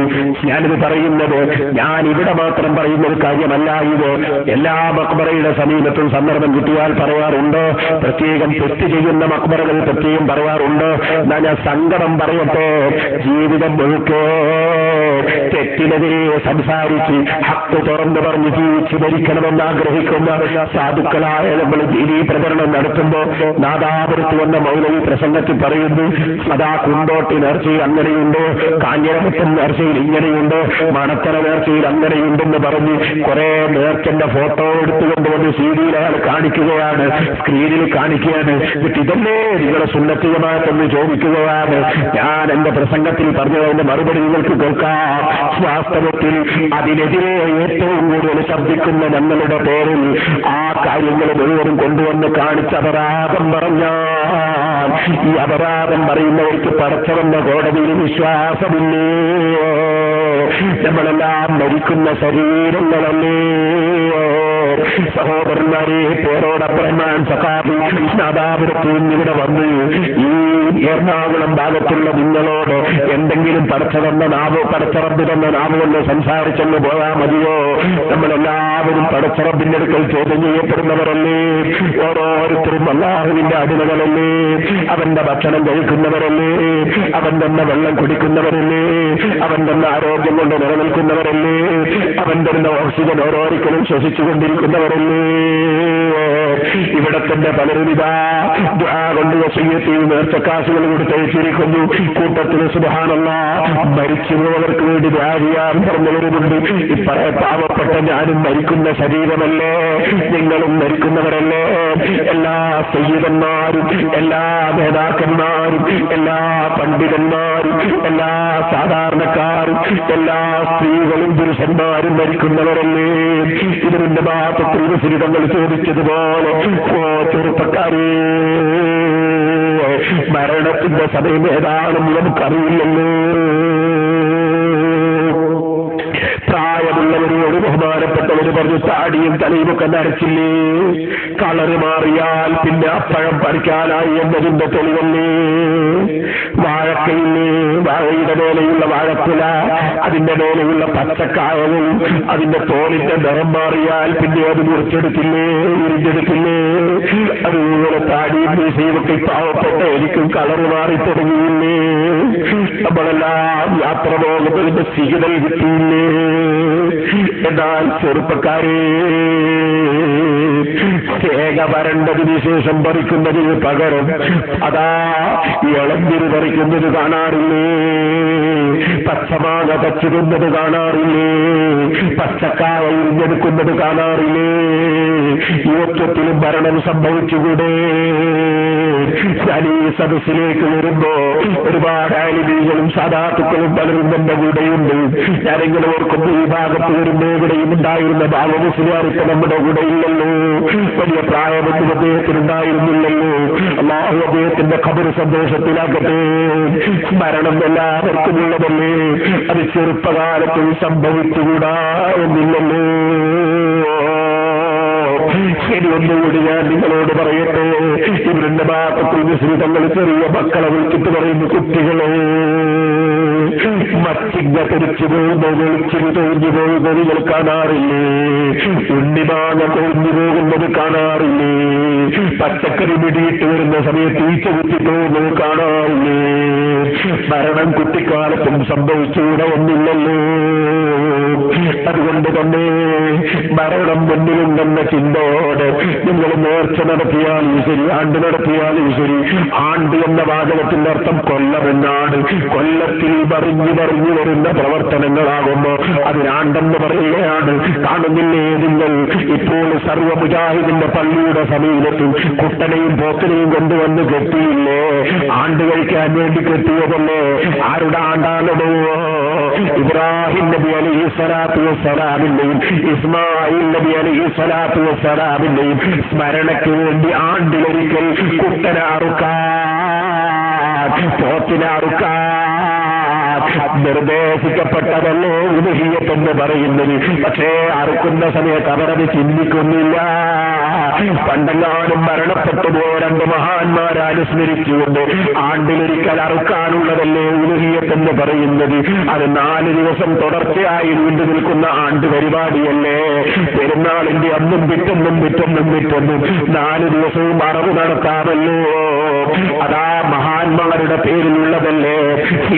ഞാനിത് പറയുന്നത് ഞാൻ ഇവിടെ മാത്രം പറയുന്ന ഒരു കാര്യമല്ല. ഇത് എല്ലാ മഖ്ബറയുടെ സമീപത്തും സന്ദർഭം കിട്ടിയാൽ പറയാറുണ്ട്. പ്രത്യേകം തെറ്റ് ചെയ്യുന്ന മഖ്ബറകൾ പ്രത്യേകം പറയാറുണ്ട്. ഞാൻ സങ്കടം പറയട്ടെ, ജീവിതം മുഴുക്കെ തെറ്റിനെതിരെ സംസാരിച്ച് ഹക്ക് തുറന്നു പറഞ്ഞ് ജീവിച്ച് ഭരിക്കണമെന്ന് ആഗ്രഹിക്കുന്ന സാധുക്കളായ നമ്മൾ ദീനീ പ്രചരണം നടത്തുമ്പോ നാദാപുരത്ത് വന്ന മൗലവി പ്രസംഗത്തിൽ പറയുന്നു, അതാ കുണ്ടോട്ടി നേർച്ചയിൽ അങ്ങനെയുണ്ട്, കാഞ്ഞിരമുട്ടം നേർച്ചയിൽ ഇങ്ങനെയുണ്ട്, മണത്തല നേർച്ചയിൽ അങ്ങനെയുണ്ടെന്ന് പറഞ്ഞ് കുറെ നേർച്ചന്റെ ഫോട്ടോ എടുത്തുകൊണ്ടുവന്ന് CD-യിൽ അയാൾ കാണിക്കുകയാണ്, സ്ക്രീനിൽ കാണിക്കുകയാണ്. എന്നിട്ട് ഇതല്ലേ നിങ്ങളുടെ സുന്നത്ത് ജമാഅത്തെന്ന് ചോദിക്കുകയാണ്. ഞാൻ എന്റെ പ്രസംഗത്തിൽ പറഞ്ഞതിന്റെ മറുപടി നിങ്ങൾക്ക് കേൾക്കാം. വാസ്തവത്തിൽ അതിനെതിരെ ഏറ്റവും കൂടുതൽ ശബ്ദിക്കുന്ന ഞങ്ങളുടെ പേരിൽ ആ കാര്യങ്ങൾ മുഴുവനും കൊണ്ടുവന്ന് കാണിച്ച് അപരാധം പറഞ്ഞാൽ ഈ അപരാധം പറയുന്നവർക്ക് പടച്ചവന്റെ കോടതിയിൽ വിശ്വാസമില്ലേ? നമ്മളെല്ലാം മരിക്കുന്ന ശരീരങ്ങളല്ലേ? സഹോദരന്മാരെ, പേരോടബ്രഹ്മാൻ സഖാബി നാദാപുരത്ത് ഇവിടെ വന്ന് ഈ എറണാകുളം ഭാഗത്തുള്ള നിങ്ങളോട് എന്തെങ്കിലും പടച്ചവന്റെ നാവ് കൊണ്ട് സംസാരിച്ചെന്ന് പോയാൽ മതിയോ? നമ്മളെല്ലാവരും പടച്ചറബിന്റെ അടുക്കൽ ചോദ്യം ചെയ്യപ്പെടുന്നവരല്ലേ? ഓരോരുത്തരും അല്ലാഹുവിന്റെ അടിമകളല്ലേ? അവന്റെ ഭക്ഷണം കഴിക്കുന്നവരല്ലേ? അവൻ തന്നെ വെള്ളം കുടിക്കുന്നവരല്ലേ? അവൻ തന്നെ ആരോഗ്യം കൊണ്ട് നിലനിൽക്കുന്നവരല്ലേ? അവൻ തന്നെ ഓക്സിജൻ ഓരോരിക്കലും ശ്വസിച്ചുകൊണ്ടിരിക്കുന്നവരല്ലേ? ഇവിടെ തന്നെ പലരും ഇതാ ദുആ കൊണ്ട് വസിയ്യത്തിൽ നേർച്ചക്കാശുകൾ കൊടുത്തയച്ചിരിക്കുന്നു. കൂട്ടത്തിൽ സുബ്ഹാനല്ലാഹ് മരിച്ചുപോയവർക്ക് വേണ്ടി ദുആ ചെയ്യാൻ പറഞ്ഞവരുമുണ്ട്. ഇപ്പറേ പാവപ്പെട്ട ഞാനും മരിക്കുന്ന ശരീരമല്ലേ? നിങ്ങളും മരിക്കുന്നവരല്ലേ? എല്ലാ സയ്യിദന്മാരും എല്ലാ നേതാക്കന്മാരും എല്ലാ പണ്ഡിതന്മാരും എല്ലാ സാധാരണക്കാരും എല്ലാ സ്ത്രീകളും പുരുഷന്മാരും മരിക്കുന്നവരല്ലേ? ഇതിന്റെ ഭാഗത്തിൽ വിശദങ്ങൾ ചോദിച്ചതുപോലെ ചെറുപ്പക്കാരെ, മരണത്തിന്റെ സമയം ഏതാണെന്ന് നമുക്കറിയില്ലല്ലോ. പ്രായമുള്ളവരോട് ബഹുമാനപ്പെട്ടവര് പറഞ്ഞു, താടിയും തലയുമൊക്കെ നരച്ചില്ലേ? കളറ് മാറിയാൽ പിന്നെ അപ്പഴം പറിക്കാനായി എന്നതിന്റെ തെളിവല്ലേ? വാഴക്കയില്ലേ? വാഴയുടെ മേലെയുള്ള വാഴക്കുല, അതിന്റെ മേലെയുള്ള പച്ചക്കായവും അതിന്റെ തോലിന്റെ നിറം മാറിയാൽ പിന്നെ അത് മുറിച്ചെടുക്കില്ലേ? ഉരിഞ്ഞെടുക്കില്ലേ? അതുപോലെ താടിയും മീശയുമൊക്കെ പാവപ്പെട്ട എനിക്കും കളറ് മാറി തുടങ്ങിയില്ലേ? നമ്മളെല്ലാം യാത്ര പോകുന്നതിന്റെ സിഗ്നൽ കിട്ടിയില്ലേ? എന്നാൽ ചെറുപ്പക്കാരെ, തേങ്ങ വരണ്ടതിന് ശേഷം പറിക്കുന്നതിന് പകരം അതാ ഇളന്തിന് പറിക്കുന്നത് കാണാറില്ലേ? പച്ചമാങ്ങ പച്ചിടുന്നത് കാണാറില്ലേ? പച്ചക്കായ ഉരിഞ്ഞെടുക്കുന്നത് കാണാറില്ലേ? യുവത്വത്തിലും മരണം സംഭവിച്ചുകൂടെ? ഞാൻ ഈ സദസ്സിലേക്ക് വരുമ്പോ ഒരുപാട് ആലിമീകളും സാദാത്തുക്കളും പലരും എന്റെ കൂടെയുണ്ട്. ഞാനെങ്ങനെ ഓർക്കുന്നു, ഈ ഭാഗത്ത് വരുമ്പോ ഇവിടെയും ഉണ്ടായിരുന്ന ബാലമുസ്ലിയാർ ഇപ്പൊ നമ്മുടെ കൂടെ ഇല്ലല്ലോ. വലിയ പ്രായമൊന്നും അദ്ദേഹത്തിനുണ്ടായിരുന്നില്ലല്ലോ. അല്ലാഹു അദ്ദേഹത്തിന്റെ ഖബർ സന്തോഷത്തിലാക്കട്ടെ. മരണം എല്ലാവർക്കും ഉള്ളതല്ലേ? അത് ചെറുപ്പകാലത്തിൽ സംഭവിച്ചുകൂടാ എന്നില്ലല്ലോ. ശരി, ഒന്നുകൂടി ഞാൻ നിങ്ങളോട് പറയട്ടെ. ഇവരുടെ ഭാഗത്തിൽ വിശ്രിതങ്ങൾ ചെറിയ മക്കളെ വിളിച്ചിട്ട് പറയുന്നു, കുട്ടികളെ, മച്ചിങ്ങ തെറിച്ചു പോകുന്ന വെളിച്ചിന് തോന്നി പോകുന്നത് നിങ്ങൾ കാണാറില്ലേ? ഉണ്ണിമാങ്ങ തോന്നി പോകുന്നത് കാണാറില്ലേ? പച്ചക്കറി പിടിയിട്ട് വരുന്ന സമയത്ത് ഈച്ച കുത്തി പോകുന്നത് കാണാറില്ലേ? മരണം കുട്ടിക്കാലത്തും സംഭവിച്ചുകൂടെ ഒന്നില്ലല്ലോ. അതുകൊണ്ട് തന്നെ മരണം മുന്നിലുണ്ടെന്ന ചിന്തയോടെ നിങ്ങൾ നേർച്ച നടത്തിയാലും ശരി, ആണ്ട് നടത്തിയാലും ശരി. ആണ്ട് എന്ന വാചകത്തിന്റെ അർത്ഥം കൊല്ലമെന്നാണ്. കൊല്ലത്തിൽ പറഞ്ഞു വരുന്ന പ്രവർത്തനങ്ങളാകുമ്പോ അതിനാണ്ടെന്ന് പറയുകയാണ്. കാണുന്നില്ലേ നിങ്ങൾ ഇപ്പോൾ സർവ്വ മുജാഹിദിന്റെ പള്ളിയുടെ സമീപത്തും കുട്ടനെയും പോത്തിനെയും കൊണ്ടുവന്ന് കെട്ടിയില്ലേ? ആണ്ട് കഴിക്കാൻ വേണ്ടി കെട്ടിയതല്ലേ? ആരുടെ ആണ്ടാണോ? ഇബ്രാഹിം നബി അലൈഹി സ്വലാത്തു വസ്സലാമിന്റെയും ഇസ്മായിൽ നബി അലൈഹി സ്വലാത്തു വസ്സലാമിന്റെയും സ്മരണയ്ക്ക് വേണ്ടി ആണ്ടിലൊരിക്കൽ കുട്ടനെ അറുക്കാൻ, പോത്തിനെ അറുക്കാൻ നിർദ്ദേശിക്കപ്പെട്ടതല്ലോ ഉലുഹിയ്യത്ത് പറയുന്നത്. പക്ഷേ അറുക്കുന്ന സമയത്ത് അവരത് ചിന്തിക്കുന്നില്ല. പണ്ടെങ്ങാനും മരണപ്പെട്ടു പോയ രണ്ട് മഹാന്മാരെ അനുസ്മരിച്ചുകൊണ്ട് ആണ്ടിലൊരിക്കൽ അറുക്കാനുള്ളതല്ലേ ഉലുഹിയ്യത്ത് പറയുന്നത്. അത് 4 ദിവസം തുടർച്ചയായി നീണ്ടു നിൽക്കുന്ന ആണ്ട് പരിപാടിയല്ലേ? പെരുന്നാളിന്റെ അന്നും പിറ്റൊന്നും 4 ദിവസവും അറവ് നടത്താമല്ലോ. അതാ മഹാന്മാരുടെ പേരിലുള്ളതല്ലേ?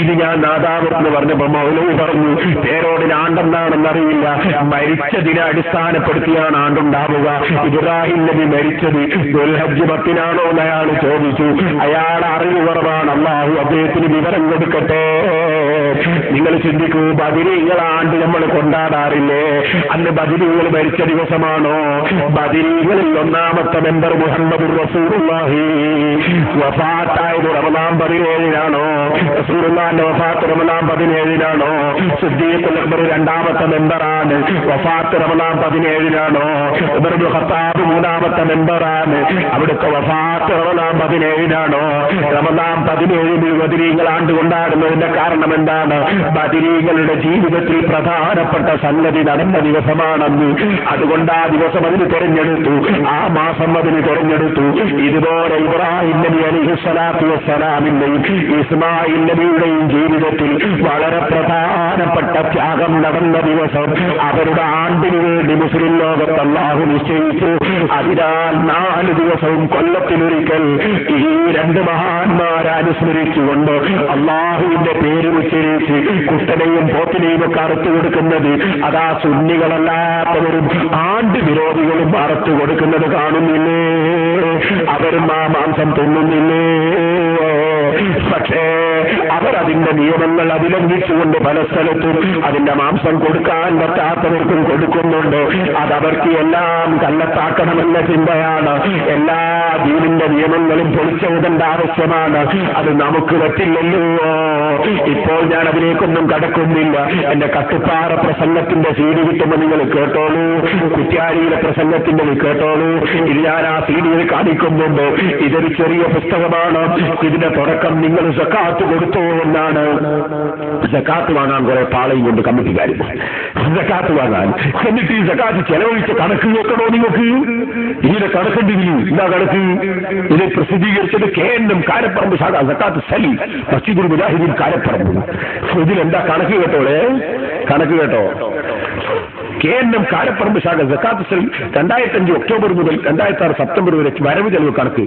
ഇത് ഞാൻ നാദാവെന്ന് പറഞ്ഞപ്പോ മൗലവി പറഞ്ഞു, പേരോടിന് ആണ്ടെന്താണെന്നറിയില്ല, മരിച്ചതിനെ അടിസ്ഥാനപ്പെടുത്തിയാണ് ആണ്ടുണ്ടാവുക. ഇബ്രാഹിം നബി മരിച്ചത് ദുൽഹജ്ജ് 10-നാണോ എന്ന് അയാൾ ചോദിച്ചു. അയാളെ അറിവ് കുറവാണ്. അല്ലാഹു അദ്ദേഹത്തിന് വിവരം കൊടുക്കട്ടെ. നിങ്ങൾ ചിന്തിക്കൂ, ബദരീകൾ ആണ്ട് നമ്മൾ കൊണ്ടാടാറില്ലേ? അന്ന് ബദരീകൾ മരിച്ച ദിവസമാണോ? ബദരീകളിൽ 1-ാമത്തെ മെമ്പർ മുഹമ്മദുർ റസൂലുള്ളാഹി വഫാത്തായത് റമദാൻ 17-നാണോ? റസൂലുള്ളാഹിന്റെ വഫാത്ത് റമദാൻ 17-നാണോ? സിദ്ദീഖുൽ അക്ബർ 2-ാമത്തെ മെമ്പറാണ്, വഫാത്ത് റമദാൻ 17-നാണോ? ഉമർ ഇബ്നു ഖത്താബ് 3-ാമത്തെ മെമ്പറാണ്, അവിടുത്തെ വഫാത്ത് റമദാൻ 17-നാണോ? റമദാൻ 17 ബദരീങ്ങൾ ആണ്ട് കൊണ്ടാടുന്നതിന്റെ കാരണം എന്താണ്? ബദരീങ്ങളുടെ ജീവിതത്തിൽ പ്രധാനപ്പെട്ട സംഗതി നടന്ന ദിവസമാണെന്ന്. അതുകൊണ്ട് ആ ദിവസം അതിന് തെരഞ്ഞെടുത്തു, ആ മാസം അതിന് തെരഞ്ഞെടുത്തു. ഇതുപോലെ ഇബ്രാഹിം നബി അലൈഹിസ്സലാത്തു വസ്സലാമിന്റെയും ഇസ്മായിൽ നബിയുടെയും ജീവിതത്തിൽ വളരെ പ്രധാനപ്പെട്ട ത്യാഗം നടന്ന ദിവസം, അവരുടെ ആണ്ടിനു വേണ്ടി മുസ്ലിം ലോകത്ത് അല്ലാഹു നിശ്ചയിച്ചു. അതിനാൽ 4 ദിവസവും കൊല്ലത്തിലൊരിക്കൽ ഈ 2 മഹാന്മാരെ അനുസ്മരിച്ചുകൊണ്ട് അല്ലാഹുവിന്റെ പേര് ഉച്ചരിച്ച് കുട്ടനെയും പോത്തിനെയും ഒക്കെ അറുത്തു കൊടുക്കുന്നത്, അതാ സുന്നികളല്ലാത്തവരും ആണ്ട് വിരോധികളും അറുത്തു കൊടുക്കുന്നത് കാണുന്നില്ലേ? അവരും ആ മാംസം തിന്നുന്നില്ലേ? പക്ഷേ അവരതിന്റെ നിയമങ്ങൾ അതിലംഘിച്ചുകൊണ്ട് പല സ്ഥലത്തും അതിന്റെ മാംസം കൊടുക്കാൻ പറ്റാത്തവർക്കും കൊടുക്കുന്നുണ്ട്. അതവർക്ക് എല്ലാം കള്ളത്താക്കണമെന്ന ചിന്തയാണ്. എല്ലാ ദീനിന്റെ നിയമങ്ങളും പൊളിച്ചെഴുതേണ്ട ആവശ്യമാണ്. അത് നമുക്ക് പറ്റില്ലല്ലോ. ഇപ്പോൾ ഞാൻ അതിലേക്കൊന്നും കടക്കുന്നില്ല. എന്റെ കട്ടുപ്പാറ പ്രസംഗത്തിന്റെ സീഡി കിട്ടുമ്പോൾ നിങ്ങൾ കേട്ടോളൂ, കുറ്റ്യാടിയിലെ പ്രസംഗത്തിന്റെ കേട്ടോളൂ. ഇത് ഞാൻ ആ സീഡിയിൽ കാണിക്കുന്നുണ്ട്. ഇതൊരു ചെറിയ പുസ്തകമാണ്. ഇതിന്റെ തുടക്കം നിങ്ങൾ സക്കാത്ത് കൊടുത്തു എന്നാണ്. സക്കാത്ത് വാങ്ങാൻ കുറെ പാളയും കൊണ്ട് കമ്മിറ്റിക്കാർ സക്കാത്ത് വാങ്ങാൻ, എന്നിട്ട് ഈ സക്കാത്ത് ചെലവഴിച്ച കണക്ക് നോക്കണോ നിങ്ങൾക്ക്? ഇതിന്റെ കണക്കുണ്ടെങ്കിൽ എന്താ കണക്ക്? ഇത് പ്രസിദ്ധീകരിച്ചത് KNM കാരപ്പറമ്പ് ശാഖ സക്കാത്ത് സലി മസ്ജിദുൽ മുജാഹിദീൻ കാരപ്പറമ്പ്. ഇതിലെന്താ കണക്ക് കേട്ടോളെ? കണക്ക് കേട്ടോ. KNM കാരപ്പറമ്പ് ശാഖ സക്കാത്ത് സലി 2005 ഒക്ടോബർ മുതൽ 2006 സെപ്റ്റംബർ വരെ വരവ് ചെലവ് കണക്ക്.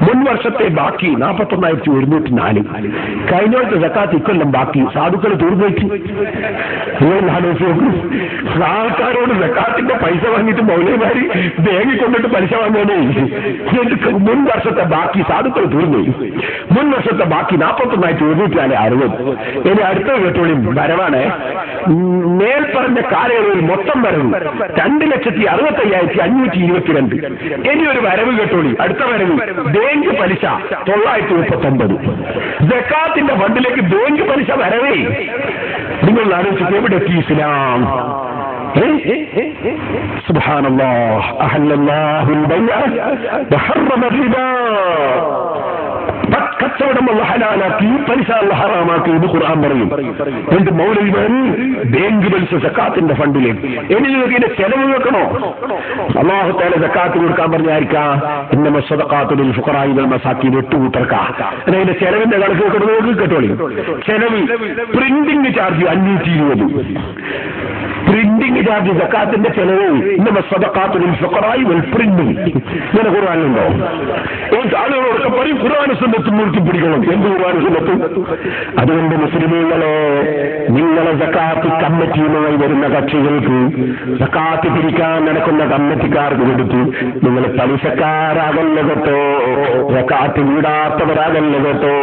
മുൻ വർഷത്തെ ബാക്കി 41,104. കഴിഞ്ഞ വർഷത്തെ സക്കാത്ത് ഇക്കൊല്ലം ബാക്കി. സാധുക്കൾ തീർന്നുവെച്ചു. ആൾക്കാരോട് സക്കാത്തിന്റെ പൈസ വാങ്ങിയിട്ട് മൗലവിമാര് ബാങ്കിൽ കൊണ്ടിട്ട് പലിശ വാങ്ങാനേ. മുൻ വർഷത്തെ ബാക്കി സാധുക്കൾ തീർന്നു. മുൻ വർഷത്തെ ബാക്കി 41,160. ഇനി അടുത്ത കേട്ടോളി വരവാണ്. മേൽപ്പറഞ്ഞ കാലയളവിൽ മൊത്തം വരവ് 2,65,522. ഇനി ഒരു വരവ് കേട്ടോളി. അടുത്ത വരവ് ബാങ്ക് പലിശ 939. സക്കാത്തിന്റെ ഫണ്ടിലേക്ക് ബാങ്ക് പലിശ വരവേ. നിങ്ങൾ ആലോചിച്ച് എവിടെ എത്തി ഇസ്ലാം? സുബ്ഹാനല്ലാഹ്. അഹല്ലല്ലാഹുൽ ബൈഅ വഹറമ റിബാ. കച്ചവടം അല്ലാഹു ഹലാലാക്കി, പലിശ അല്ലാഹു ഹറാമാക്കി എന്ന് ഖുർആൻ പറയും. എന്നിട്ട് മൗലവിമാര് ബാങ്ക് പലിശ സക്കാത്തിന്റെ ഫണ്ടിലേക്ക്. ഇനി നിങ്ങൾക്ക് ഇതിന്റെ ചെലവ് വെക്കണോ? അല്ലാഹു തആല സക്കാത്ത് കൊടുക്കാൻ പറഞ്ഞായിരിക്കാം. ഇന്നമ സ്വദഖാത്തു ലിൽ ഫുഖറാഇ വൽ മസാകീൻ 8 കൂട്ടർക്കാ. അതിന്റെ ചെലവിന്റെ കണക്ക് വെക്കണോ? കേട്ടോളി. ചെലവ് പ്രിന്റിംഗ് ചാർജ് 520. പ്രിന്റിംഗ് ചാർജ് സക്കാത്തിന്റെ ചെലവ്. ഇന്നമ സ്വദഖാത്തു ലിൽ ഫുഖറാഇ വൽ പ്രിന്റിംഗ്. ഇങ്ങനെ ഖുർആനിലുണ്ടോ? ആളുകളോടൊക്കെ പറയും ഖുർആൻ സുന്നത്തും മുറുക്കി പിടിക്കണം. എന്ത് ഖുർആൻ സുന്നത്തും? അതുകൊണ്ട് മുസ്ലിമീങ്ങളെ, നിങ്ങളെ സക്കാത്ത് കമ്മിറ്റിയുമായി വരുന്ന കക്ഷികൾക്ക്, സക്കാത്ത് പിരിക്കാൻ നടക്കുന്ന കമ്മിറ്റിക്കാർക്ക് കൊടുത്തു നിങ്ങൾ പലിശക്കാരാകല്ല കേട്ടോ, സക്കാത്ത് വീടാത്തവരാകല്ല കേട്ടോ.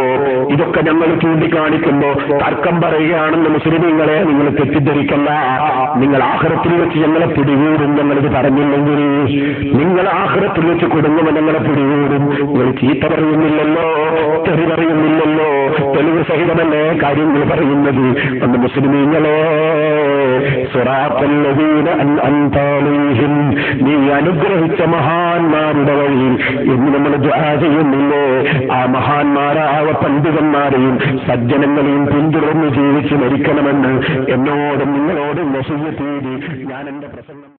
ഇതൊക്കെ ഞങ്ങൾ ചൂണ്ടിക്കാണിക്കുമ്പോ തർക്കം പറയുകയാണെന്ന് മുസ്ലിമീങ്ങളെ നിങ്ങൾ തെറ്റിദ്ധരിക്കല്ല. നിങ്ങൾ ആഖിറത്തിൽ വെച്ച് ഞങ്ങളെ പിടികൂടും. ഞങ്ങളിത് പറഞ്ഞില്ലെങ്കിൽ നിങ്ങൾ ആഖിറത്തിൽ വെച്ച് കുടുങ്ങുമ്പോൾ ഞങ്ങളെ പിടികൂടും. നിങ്ങൾ ചീത്ത പറയുന്നില്ലല്ലോ, തെറി പറയുന്നില്ലല്ലോ, തെളിവ് സഹിതമല്ലേ കാര്യങ്ങൾ പറയുന്നത്. അന്ന് മുസ്ലിമീങ്ങളെ, സിറാത്തല്ലദീന അൻഅംത അലൈഹിം, നീ അനുഗ്രഹിച്ച മഹാന്മാരുടെ വഴിയിൽ എന്ന് നമ്മൾ ദുആ ചെയ്യുന്നില്ലേ? ആ മഹാന്മാരായ പണ്ഡിതന്മാരെയും സജ്ജനങ്ങളെയും പിന്തുടർന്ന് ജീവിച്ച് മരിക്കണമെന്ന് എന്നോടും നിങ്ങളോടും വസിയ്യത്ത് ചെയ്ത് ഞാൻ എന്റെ പ്രസംഗം